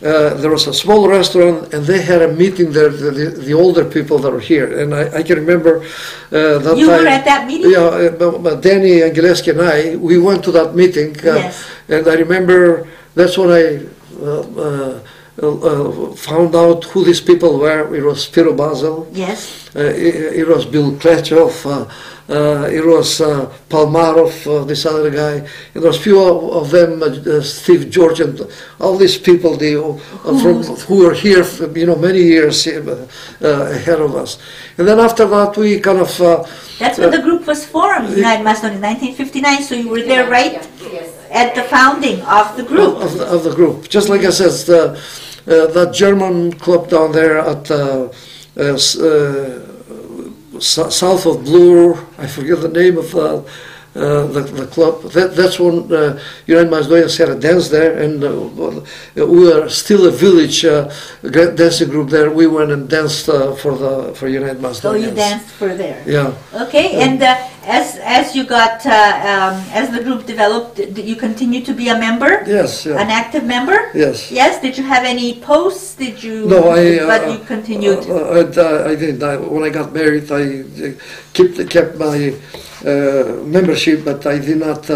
There was a small restaurant, and they had a meeting there, the older people that were here. And I can remember that you time. were at that meeting? Yeah, Danny and Gillespie and I, we went to that meeting. Yes. And I remember that's when I found out who these people were. It was Spiro Basel. Yes. It was Bill Klechov. It was Palmarov, this other guy. And there was few of them, Steve George, and all these people who were here, many years ahead of us. And then after that, we kind of. That's when the group was formed, United Macedonia, 1959. So you were there, right, at the founding of the group. Of the group, just like I said, that German club down there at south of Blue, I forget the name of the club. That's when United Macedonians had a dance there, and we were still a village dancing group there. We went and danced for United Macedonians. So you danced for there. Yeah. Okay, and as you got as the group developed, did you continue to be a member? Yes. Yeah. An active member? Yes. Yes. Did you have any posts? Did you? No, but you continued. I didn't. When I got married, I kept my membership, but I did not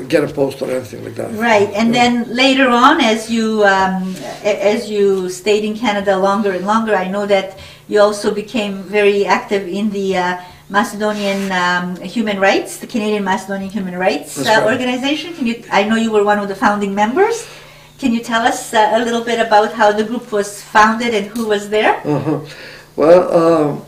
get a post or anything like that. Right, and then later on, as you stayed in Canada longer and longer, I know that you also became very active in the Macedonian human rights, the Canadian Macedonian Human Rights Organization. I know you were one of the founding members. Can you tell us a little bit about how the group was founded and who was there? Well,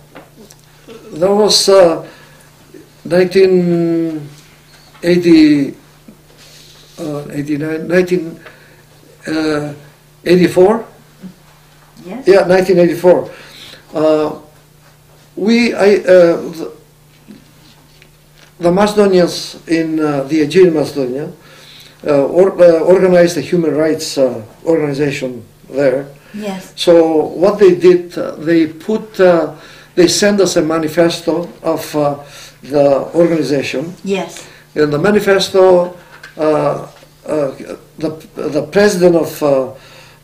that was 1984. Yes. Yeah, 1984. The Macedonians in the Aegean Macedonia organized a human rights organization there. Yes. So what they did, they sent us a manifesto of the organization. Yes. In the manifesto, the president of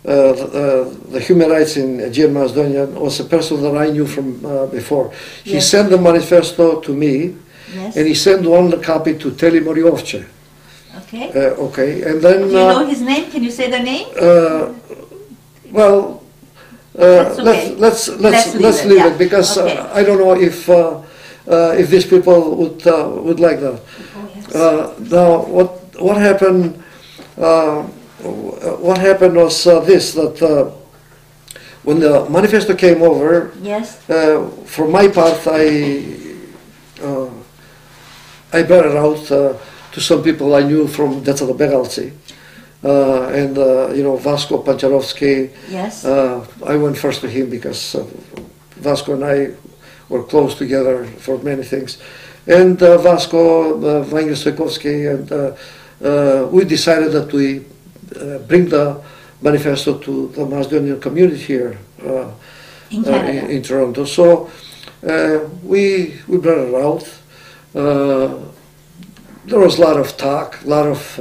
the human rights in Aegean Macedonia was a person that I knew from before. He Yes. sent the manifesto to me, Yes. and he sent one copy to Teli Moriovce. Okay. Okay, and then Do you know his name? Can you say the name? well, That's okay. let's leave yeah. it because Okay. I don't know if these people would like that. Oh, yes. Now, what happened? What happened was this: that when the manifesto came over, Yes. for my part, I brought it out to some people I knew from Deca do Begalci, and Vasco Pancharovsky. Yes. I went first to him because Vasco and I were close together for many things, and Vasco, Węgier Stojkowski, and we decided that we bring the manifesto to the Macedonian community here In Canada. in Toronto. So we brought it out. There was a lot of talk, a lot of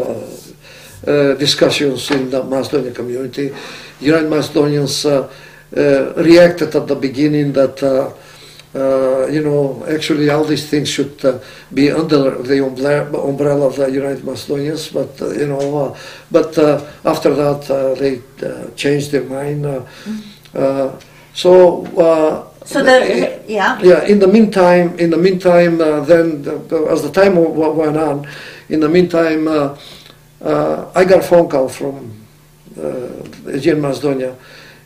discussions in the Macedonian community. United Macedonians reacted at the beginning that actually all these things should be under the umbrella of the United Macedonians, but after that they changed their mind. In the meantime, then as the time went on, in the meantime, I got a phone call from Aegean Macedonia,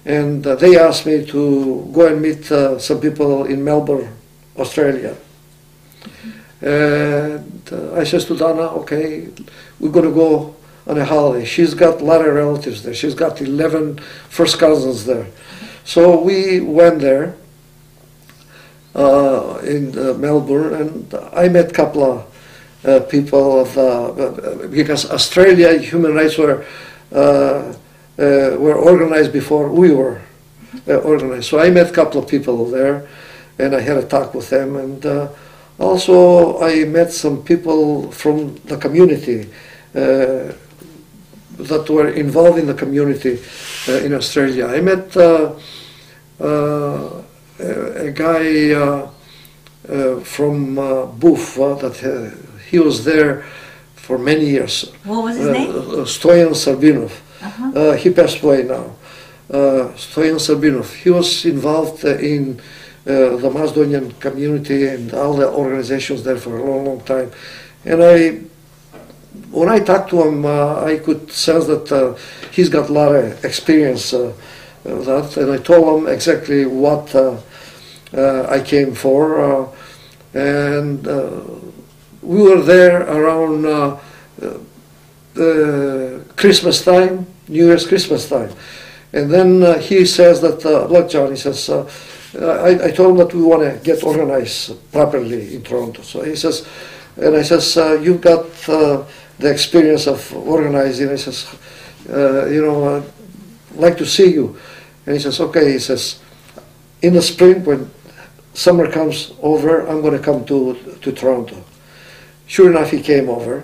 and they asked me to go and meet some people in Melbourne, Australia. And I said to Dana, okay, we're going to go on a holiday. She's got a lot of relatives there. She's got 11 first cousins there. So we went there in Melbourne, and I met a couple of people because Australia human rights were organized before we were organized. So I met a couple of people there, and I had a talk with them, and also I met some people from the community that were involved in the community in Australia. I met a guy from Buf that he was there for many years. What was his name? Stoyan Sabinov. He passed away now. Stoyan Sabinov. He was involved in the Macedonian community and all the organizations there for a long, long time. And when I talked to him, I could sense that he's got a lot of experience that, and I told him exactly what I came for, and we were there around Christmas time, New Year's Christmas time, and then he says that, look, John, he says, I told him that we want to get organized properly in Toronto. So he says, and I says, you've got the experience of organizing. I says, I'd like to see you. And he says, okay. He says, in the spring when summer comes over, I'm going to come to Toronto. Sure enough, he came over.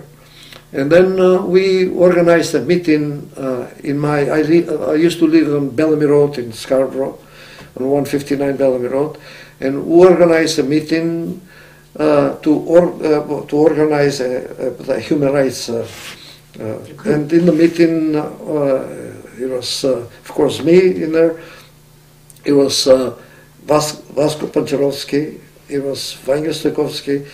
And then we organized a meeting in I used to live on Bellamy Road in Scarborough, on 159 Bellamy Road. And we organized a meeting to organize the human rights. And in the meeting, it was, of course, me in there. It was Vasco Pancharovsky. It was Węgier Stojkowski.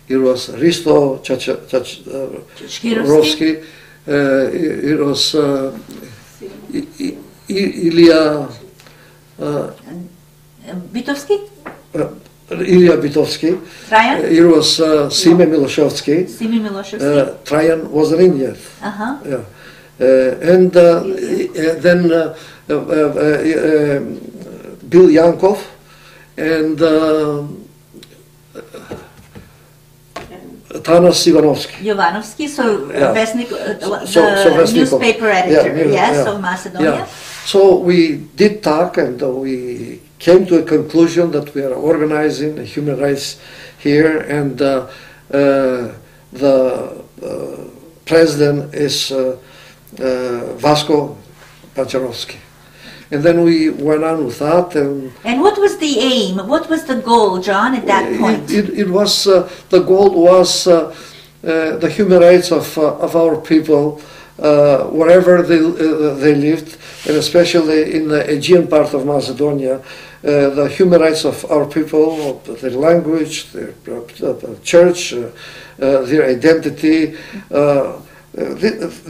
It was Risto Chachkirovsky. It was Ilya Bitovsky? Ilya Bitovsky. Trajan? It was Sime Miloševsky. Sime Miloševsky. Trajan was an Indian. Yeah. And then Bill Yankov and Tanas Ivanovsky. Jovanovski, so Yeah. Vesnik, So Vesnikov. newspaper editor, yes, yeah. of Macedonia. Yeah. So we did talk, and we came to a conclusion that we are organizing human rights here, and the president is Vasko Pacharovsky. And then we went on with that. And what was the aim? What was the goal, John, at that point? It was, the goal was the human rights of our people, wherever they lived, and especially in the Aegean part of Macedonia, the human rights of our people, their language, their church, their identity.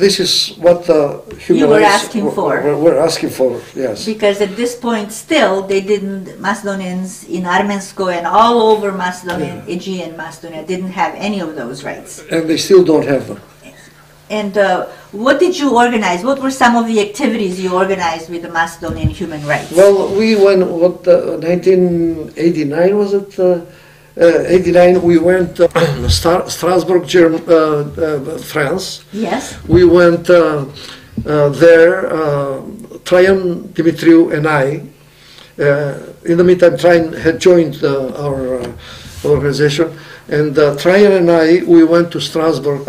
This is what the human rights we're asking for, yes. Because at this point still, they didn't, Macedonians in Armensko and all over Macedonia, Aegean Macedonia, didn't have any of those rights. And they still don't have them. And what did you organize? What were some of the activities you organized with the Macedonian human rights? Well, we went, 1989 was it? 89, we went Strasbourg, France. Yes. We went there, Traian, Dimitriu and I. In the meantime, Traian had joined our organization. And Traian and I, we went to Strasbourg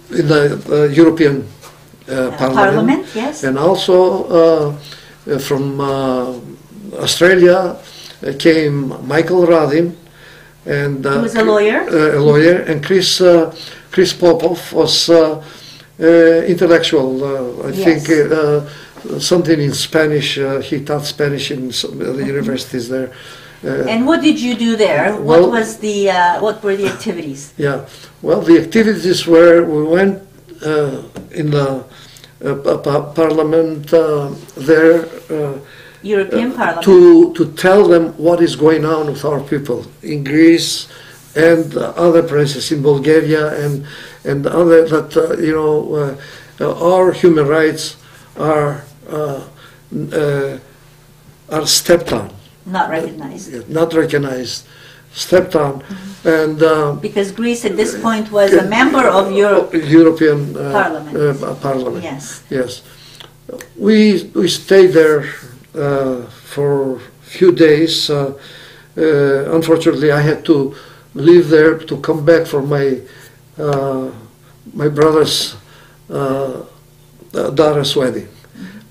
in the European Parliament. Yes. And also from Australia came Michael Radin, and he was a lawyer. And Chris Popov was intellectual. I think something in Spanish. He taught Spanish in the universities there. And what did you do there? What was the what were the activities? Yeah, well, the activities were we went in the parliament there. European Parliament. To tell them what is going on with our people in Greece and other places in Bulgaria and other that our human rights are stepped on. Not recognized. Not recognized, stepped on, and because Greece at this point was a member of European Parliament. Yes. Yes. We stayed there for a few days. Unfortunately, I had to leave there to come back for my brother's daughter's wedding.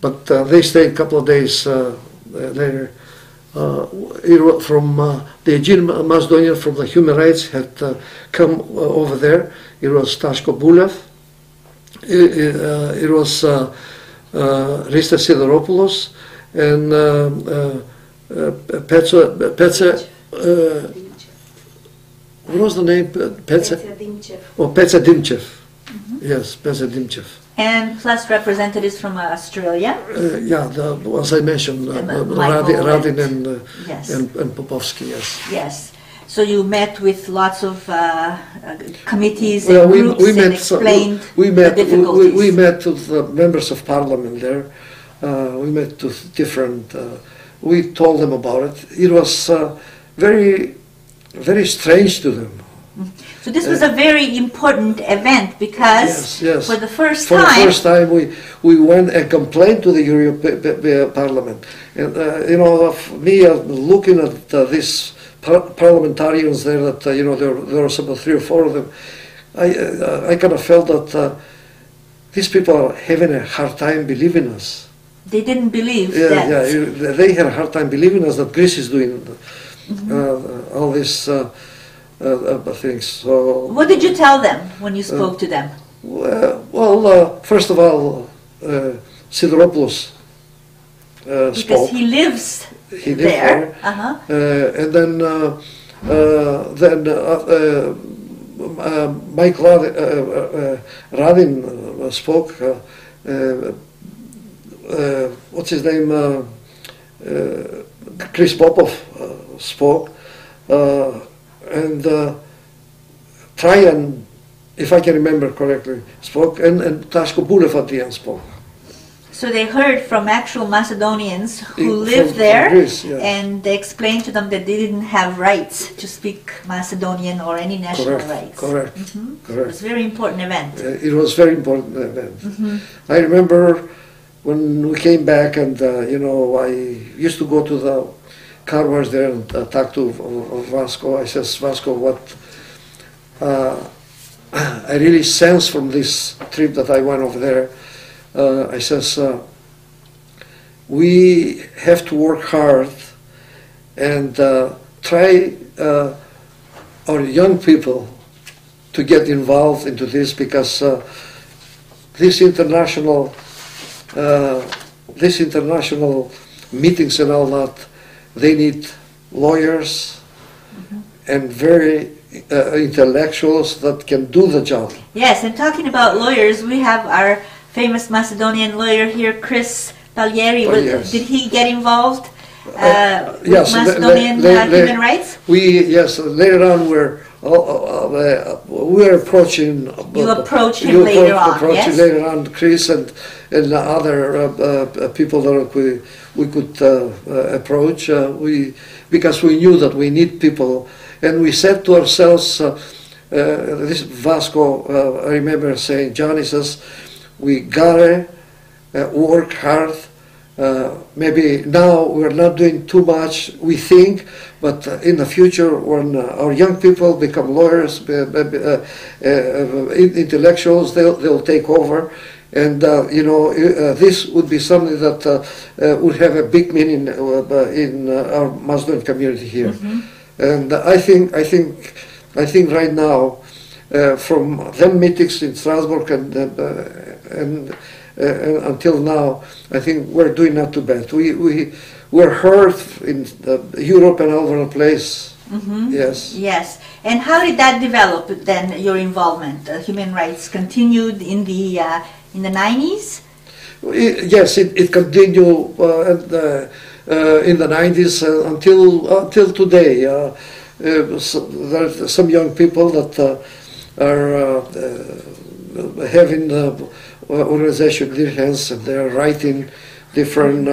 But they stayed a couple of days later. From the Aegean Macedonia, from the human rights, had come over there. It was Tashko Bulev. It was Rista Sideropoulos and Peca. What was the name? Peca Dimchev. Oh, Peca Dimchev. Yes, Peca Dimchev. And plus representatives from Australia. As I mentioned, Radin and Popovsky. Yes. Yes. So you met with lots of committees and groups and explained the difficulties. We met with members of parliament there. We met with different. We told them about it. It was very, very strange to them. So this was a very important event because for the first time we went and complained to the European Parliament. And me looking at these parliamentarians there, that there were about 3 or 4 of them, I kind of felt that these people are having a hard time believing us. They didn't believe that. Yeah, they had a hard time believing us that Greece is doing all this. Things. So, what did you tell them when you spoke to them? Well, first of all, Sideropoulos spoke. Because he lives there. And then Mike Radin spoke. What's his name? Chris Popov spoke. And Traian, if I can remember correctly, spoke, and Tashko Bulev at the end spoke. So they heard from actual Macedonians who lived there, Greece, yes. and they explained to them that they didn't have rights to speak Macedonian or any national rights. Correct. It was a very important event. It was a very important event. I remember when we came back, and you know, I used to go to the car wash there and talk to Vasco. I says, Vasco, what I really sense from this trip that I went over there, I says, we have to work hard and try our young people to get involved into this, because this international meetings and all that, they need lawyers and very intellectuals that can do the job. Yes, and talking about lawyers, we have our famous Macedonian lawyer here, Chris Palieri. Yes. Did he get involved with yes, Macedonian human rights? Yes, later on we're approaching. You approached him later on, yes? Later on, Chris and other people that we could approach. Because we knew that we need people, and we said to ourselves, this Vasco, I remember saying, Johnny says, we gotta work hard. Maybe now we're not doing too much, we think, but in the future, when our young people become lawyers, intellectuals, they'll take over. And you know, this would be something that would have a big meaning in our Macedonian community here. And I think right now, from them meetings in Strasbourg and until now, I think we're doing not too bad. We're heard in Europe and all over the place. Yes. Yes. And how did that develop then? Your involvement, human rights continued in the 90s. Yes, it continued in the 90s until today. There are some young people that are having the organization in their hands, and they're writing different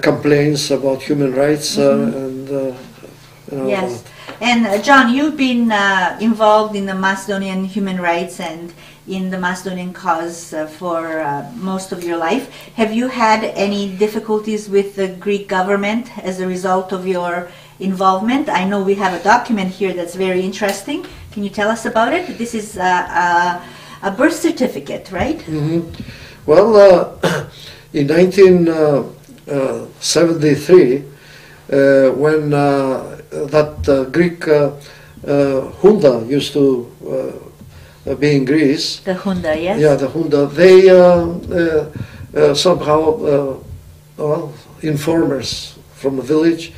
complaints about human rights and yes. And John, you've been involved in the Macedonian human rights and in the Macedonian cause for most of your life. Have you had any difficulties with the Greek government as a result of your involvement? I know we have a document here that's very interesting. Can you tell us about it? This is a birth certificate, right? Well, in 1973, when that Greek junta used to be in Greece. The junta, yes? Yeah, the junta. They somehow, informers from the village,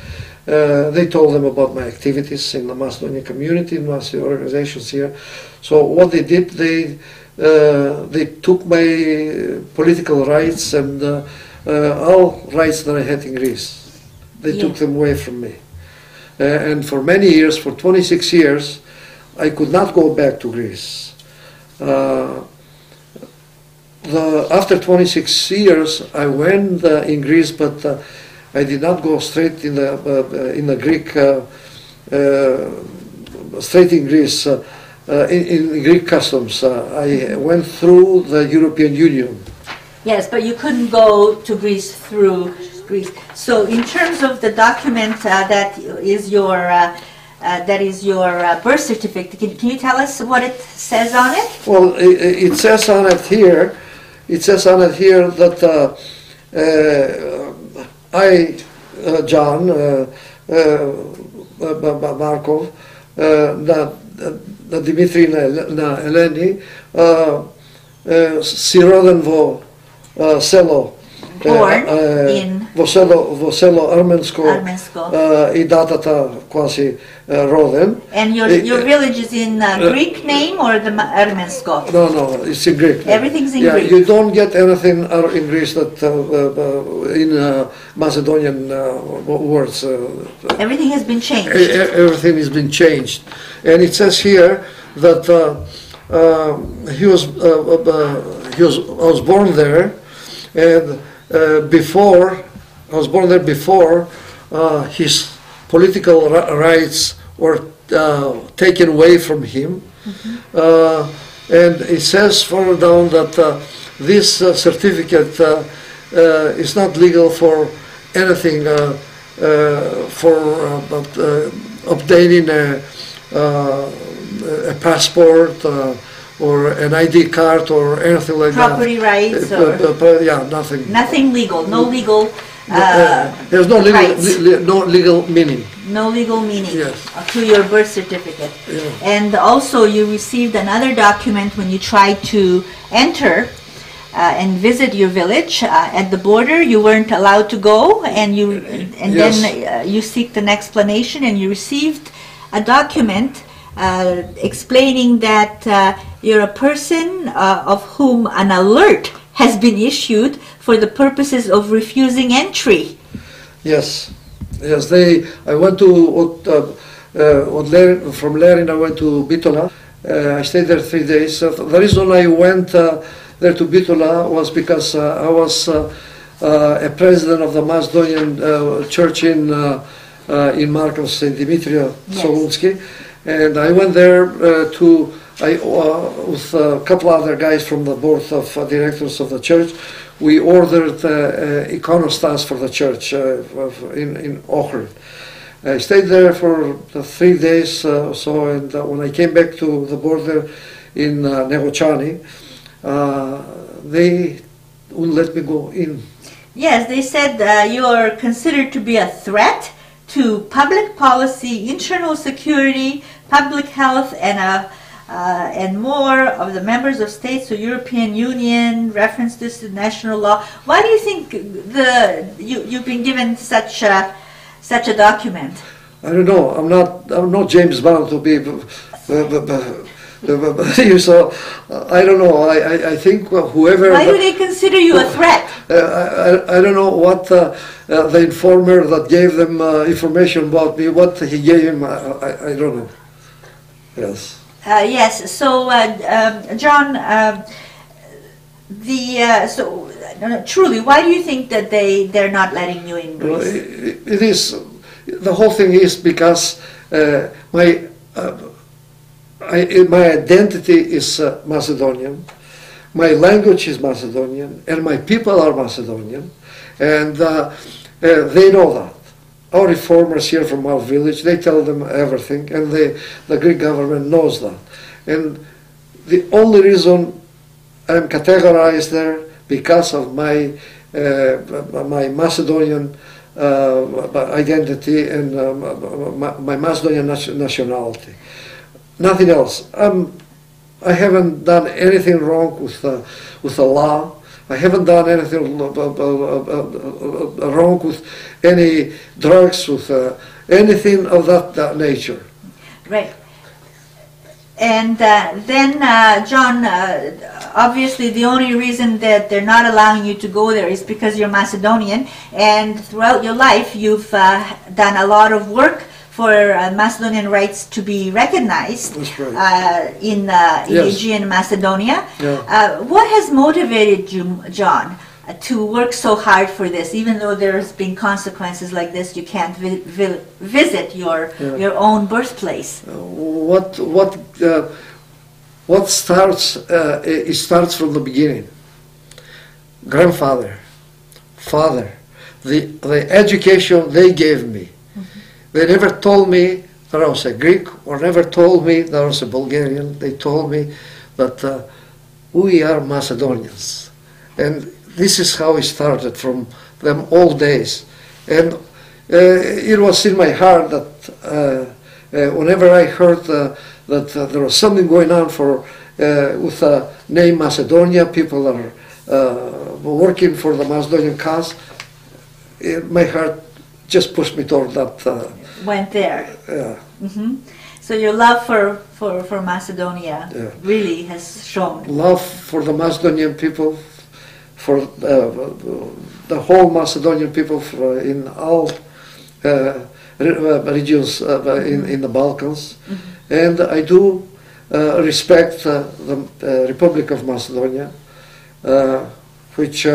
they told them about my activities in the Macedonian community, in Macedonian organizations here. So what they did, they took my political rights and all rights that I had in Greece. They took them away from me. And for many years, for 26 years, I could not go back to Greece. After 26 years, I went in Greece, but I did not go straight in the Greek, straight in Greece, in Greek customs. I went through the European Union. Yes, but you couldn't go to Greece through Greece. So, in terms of the document that is your birth certificate, can you tell us what it says on it? Well, it says on it here. It says on it here that I, John Markov, the Dimitri na Eleni, Siroden vo selo. Born in Voselo Armensko I datata quasi rodem. And your village is in Greek name or the Armensko? No, it's in Greek. Everything's in Greek. You don't get anything in Greece that in Macedonian words. Everything has been changed. Everything has been changed, and it says here that I was born there. And before, I was born there before, his political rights were taken away from him. And it says further down that this certificate is not legal for anything, for obtaining a passport or an ID card or anything like Property that. rights? Or Yeah, nothing. nothing legal, no legal There's no rights. no legal meaning. No legal meaning Yes. to your birth certificate. Yeah. And also you received another document when you tried to enter and visit your village at the border. You weren't allowed to go, and Yes. then you seeked an explanation, and you received a document explaining that you're a person of whom an alert has been issued for the purposes of refusing entry. Yes, yes. I went to from Lerin. I went to Bitola. I stayed there 3 days. The reason I went there to Bitola was because I was a president of the Macedonian church in Markov, St. Dimitria, Yes. Solunsky, and I went there with a couple other guys from the board of directors of the church. We ordered iconostas for the church in Ohrid. I stayed there for 3 days or so, and when I came back to the border in Negochani, they wouldn't let me go in. Yes, they said you are considered to be a threat to public policy, internal security, public health, and more of the members of states or European Union, reference this to national law. Why do you think you've been given such a document? I don't know. I'm not James Bond to be. So I don't know. I think whoever. Why do they consider you a threat? I don't know what the informer that gave them information about me, what he gave him. I don't know. Yes. Yes. So, John, truly, why do you think that they're not letting you in Well, Greece? it is. The whole thing is because my identity is Macedonian, my language is Macedonian, and my people are Macedonian, and they know that. Our reformers here from our village, they tell them everything, and the Greek government knows that. And the only reason I'm categorized there because of my Macedonian identity and my Macedonian nationality. Nothing else. I haven't done anything wrong with the law. I haven't done anything wrong with any drugs, with anything of that nature. Right. And then, John, obviously the only reason that they're not allowing you to go there is because you're Macedonian, and throughout your life you've done a lot of work for Macedonian rights to be recognized. That's right. in Yes. Aegean Macedonia. Yeah. What has motivated you, John, to work so hard for this? Even though there's been consequences like this, you can't visit your own birthplace. What starts? It starts from the beginning. Grandfather, father, the education they gave me. They never told me that I was a Greek, or never told me that I was a Bulgarian. They told me that we are Macedonians. And this is how it started from them old days. And it was in my heart that whenever I heard that there was something going on with the name Macedonia, people are working for the Macedonian cause, my heart just pushed me toward that. Went there. Yeah. Mm-hmm. So your love for Macedonia really has shown. Love for the Macedonian people, for the whole Macedonian people in all regions in the Balkans. Mm-hmm. And I do respect the Republic of Macedonia, which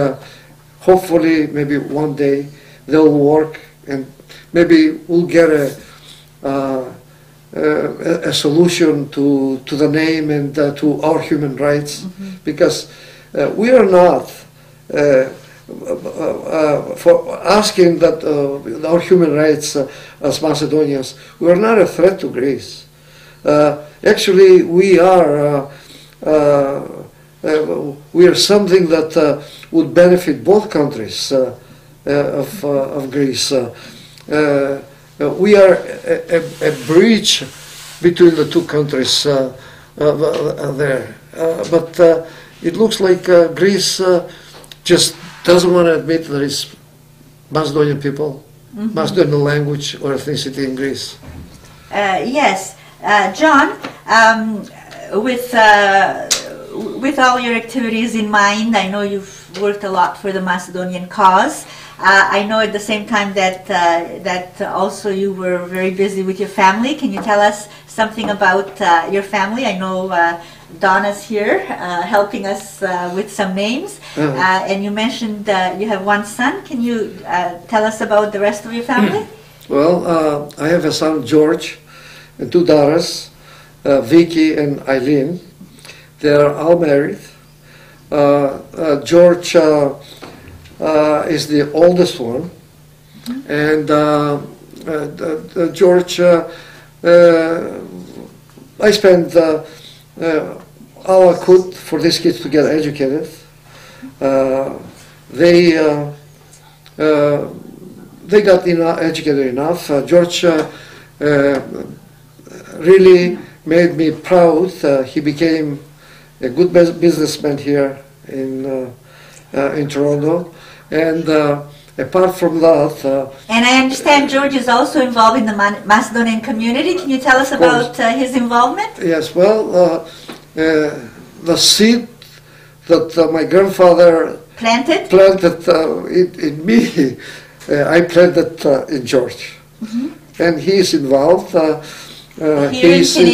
hopefully, maybe one day they'll work, and maybe we'll get a solution to the name and to our human rights, because we are not for asking that our human rights as Macedonians. We are not a threat to Greece. Actually, we are something that would benefit both countries of Greece. We are a bridge between the two countries there. But it looks like Greece just doesn't want to admit there is Macedonian people, Macedonian language or ethnicity in Greece. Yes. John, with all your activities in mind, I know you've worked a lot for the Macedonian cause. I know at the same time that also you were very busy with your family. Can you tell us something about your family? I know Donna's here helping us with some names. And you mentioned you have one son. Can you tell us about the rest of your family? Well, I have a son, George, and two daughters, Vicky and Eileen. They are all married. George is the oldest one, and George, I spent all I could for these kids to get educated. They got educated enough. George really made me proud. He became a good businessman here in Toronto, and apart from that... and I understand George is also involved in the Macedonian community. Can you tell us about his involvement? Yes, well, the seed that my grandfather planted in me, I planted in George. And he is involved. He's in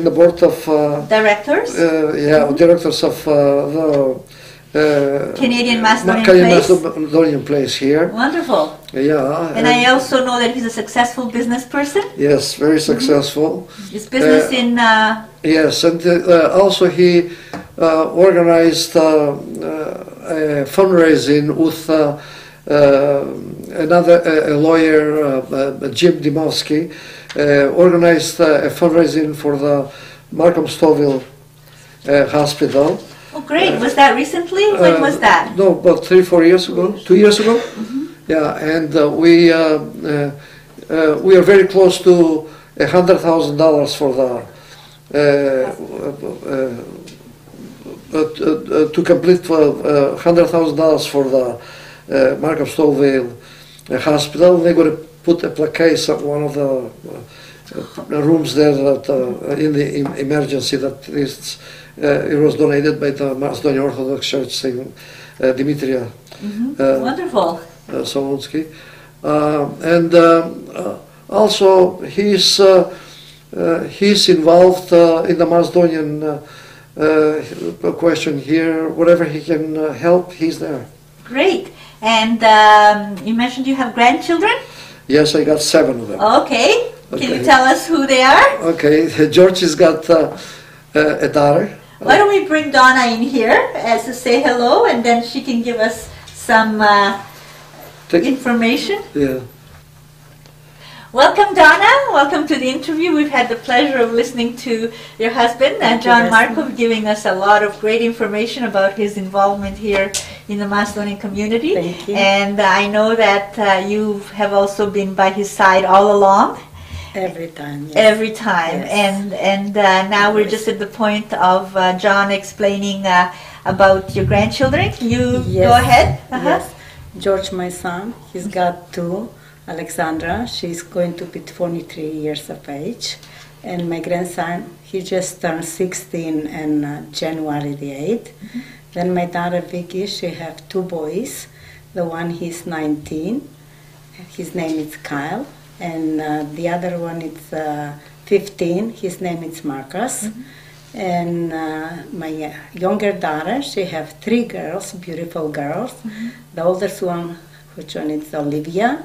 the board of directors. Directors of the Canadian Macedonian place here. Wonderful. Yeah. And I also know that he's a successful business person. Yes, very successful. His business in. Yes, and also he organized fundraising with. Another lawyer, Jim Dimowski, organized a fundraising for the Markov Hospital. Oh, great! Was that recently? When was that? No, about 3-4 years ago. 2 years ago. Yeah, and we are very close to $100,000 for the to complete $100,000 for the Markov Hospital. They're going to put a plaque at one of the rooms there that in the emergency that is, it was donated by the Macedonian Orthodox Church, St. Dimitria. Wonderful. Solonsky. And also he's involved in the Macedonian question here. Whatever he can help, he's there. Great. And you mentioned you have grandchildren? Yes, I got 7 of them. Okay. Can you tell us who they are? Okay. George has got a daughter. Why don't we bring Donna in here as to say hello, and then she can give us some information. Yeah. Welcome, Donna. Welcome to the interview. We've had the pleasure of listening to your husband, John Markov, giving us a lot of great information about his involvement here in the Macedonian community. Thank you. And I know that you have also been by his side all along. Every time. Yes. Every time. Yes. And now we're just at the point of John explaining about your grandchildren. Can you go ahead? Yes. George, my son, he's got 2. Alexandra, she's going to be 23 years of age. And my grandson, he just turned 16 on January the 8th. Then my daughter Vicky, she have 2 boys. The one, he's 19. His name is Kyle. And the other one is 15. His name is Marcus. And my younger daughter, she have 3 girls, beautiful girls. The oldest one, which one is Olivia,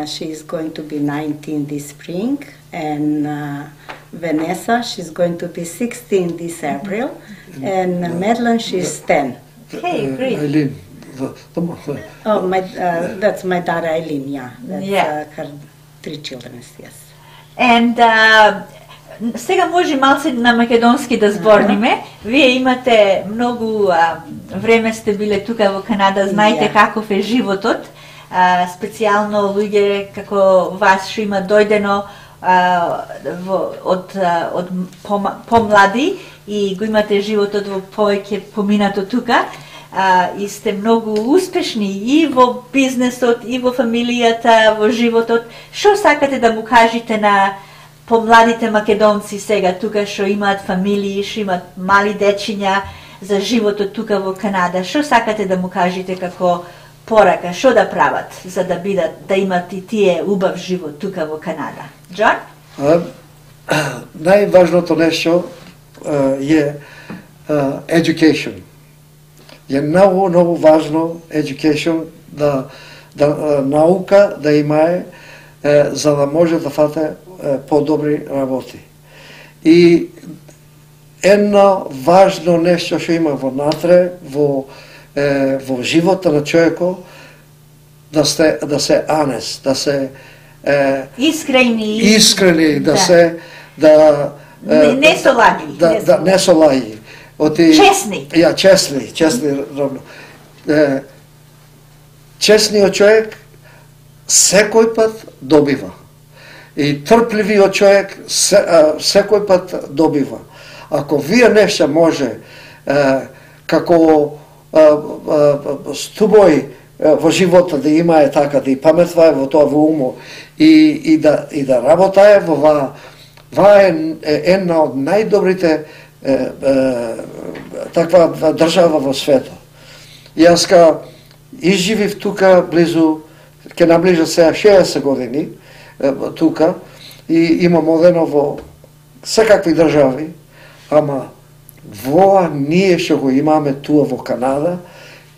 she's going to be 19 this spring. And Vanessa, she's going to be 16 this April. And Madeline, she's 10. Okay, great. Eileen, Oh, that's my daughter Eileen, yeah. That's her 3 children, yes. And сега може малце на македонски да зборниме. Вие имате многу време сте биле тука во Канада, знаете каков е животот. Специјално луѓе како вас што има дојдено од помлади и го имате животот во повеќе поминато тука. И сте многу успешни и во бизнесот, и во фамилијата, во животот. Што сакате да му кажете на помладите македонци сега тука што имаат фамилии, што имаат мали дечиња за животот тука во Канада? Што сакате да му кажете како порака, што да прават за да бидат, да имат и тие убав живот тука во Канада? Џон? Најважното нешто е education. Е многу важно education, да наука да имае за да може да фате по-добри работи. И едно важно нешто што има внатре во живота на човекот, да се honest, да се искрени, да се не со лаги. Не со лаги. Честни. Ја, честни равно. Честниот човек секој пат добива. И трпливиот човек секој пат добива. Ако вие нешто може како стубој во живота да имае така, да и паметва во тоа во умо и да работае во ова е една од најдобрите таква држава во светот. Јас изживив тука близу, ќе наближа сега 60 години тука и имам одено во секакви држави, ама воа ние што го имаме туа во Канада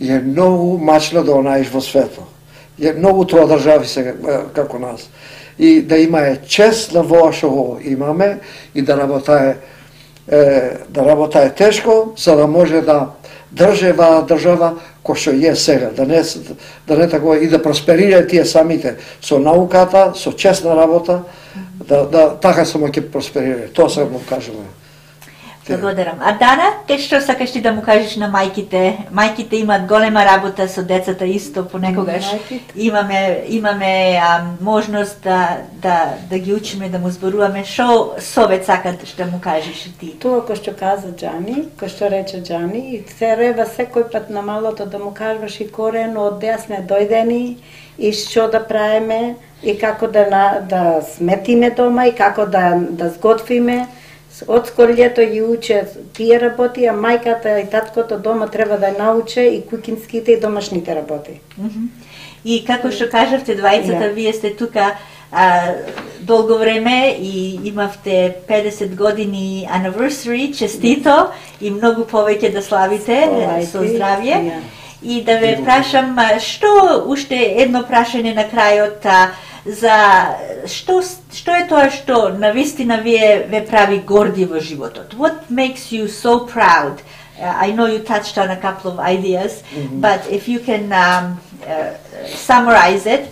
е многу мачно да онаиш во светот. Е многу тоа држави сега како нас. И да имае чест на воа што го имаме и да работае тешко, за да може да држе ваа држава кој што е сега, да не тако и да просперира тие самите со науката, со честна работа, така само ќе просперира. Тоа се му кажуваме. Благодарам. А Дана, што сакаш ти да му кажеш на мајките? Мајките имаат голема работа со децата исто, понекогаш имаме можност да ги учиме, да му зборуваме. Што совет сакаш да му кажеш и ти? Тоа кој што каза Џани, кој што рече Џани, и се рева секој пат на малото да му кажеш и корено од дес сме дојдени и што да правиме и како да сметиме дома и како да сготвиме. Одскоро лето ги уче тие работи, а мајката и таткото дома треба да науче и куќинските и домашните работи. И како што кажавте двајцата, вие сте тука долго време и имавте 50 години anniversary, честито и многу повеќе да славите со здравје. И да ве прашам, што уште едно прашање на крајот, за што е тоа што навистина ве прави горди во животот? What makes you so proud? I know you touched on a couple of ideas, but if you can summarize it,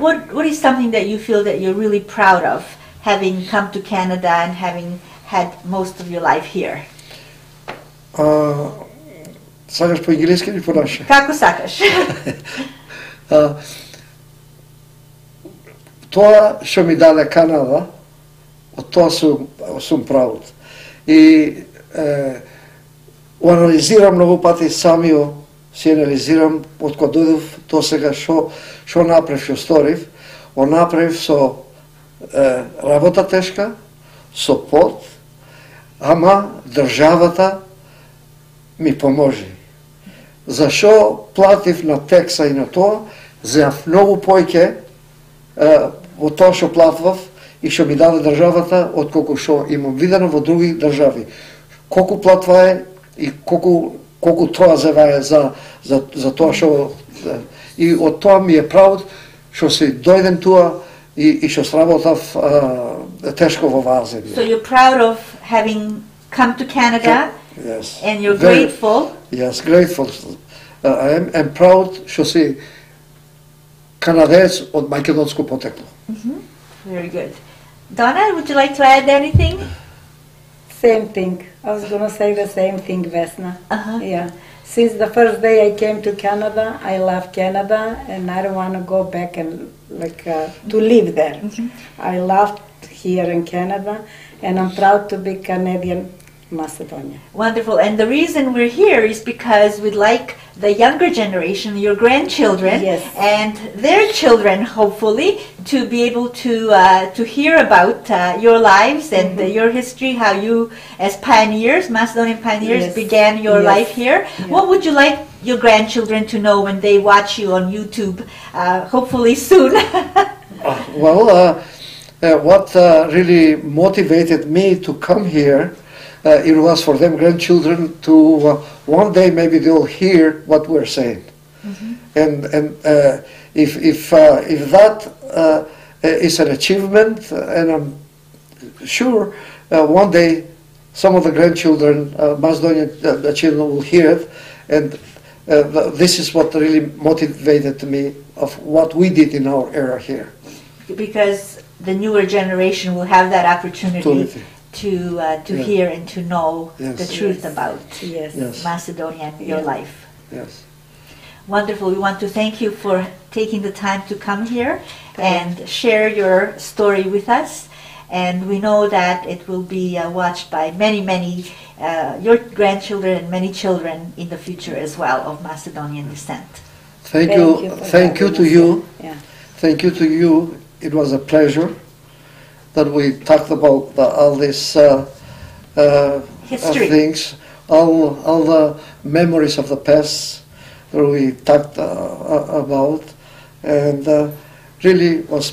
what is something that you feel that you're really proud of, having come to Canada and having had most of your life here? Сакаш по англиски или по наше? Како сакаш? Тоа што ми даде Канада, од тоа сум proud. И анализирам многу пати самио, си анализирам од кога дојдов до сега што направив, што сторив. Направив со работа тешка, со пот, ама државата ми поможи. Зашо платив на текса и на тоа, за многу појќе во тоа што платвав и што ми даде државата, отколку што имам видено во други држави. колку платва е и колку тоа зевае за тоа што и од тоа ми е правот што се дојдем туа и што сработав тешко во оваа земја. So you're proud of having come to Canada, Yes. and you're Very- grateful. Yes, grateful. I am proud што си канадец од македонско потекло. Very good. Donna, would you like to add anything? Same thing. I was going to say the same thing, Vesna. Uh-huh. Yeah. Since the first day I came to Canada, I love Canada, and I don't want to go back and to live there. I loved here in Canada, and I'm proud to be Canadian Macedonia. Wonderful. And the reason we're here is because we'd like the younger generation, your grandchildren, Yes. and their children, hopefully, to be able to hear about your lives and your history, how you, as pioneers, Macedonian pioneers, Yes. began your Yes. life here. Yeah. What would you like your grandchildren to know when they watch you on YouTube, hopefully soon? What really motivated me to come here, it was for them grandchildren to one day maybe they'll hear what we're saying, and if that is an achievement, and I'm sure one day some of the grandchildren, Macedonian children, will hear it, and this is what really motivated me of what we did in our era here. Because the newer generation will have that opportunity Opportunity. to Yeah. hear and to know Yes. the truth Yes. about Yes. Yes. Macedonia and your Yeah. life. Yes. Wonderful. We want to thank you for taking the time to come here and share your story with us. And we know that it will be watched by many, your grandchildren and many children in the future as well of Macedonian descent. Thank you. for Thank you having to us you. here. Yeah. Thank you to you. It was a pleasure that we talked about all these History. things, all the memories of the past that we talked about, and really was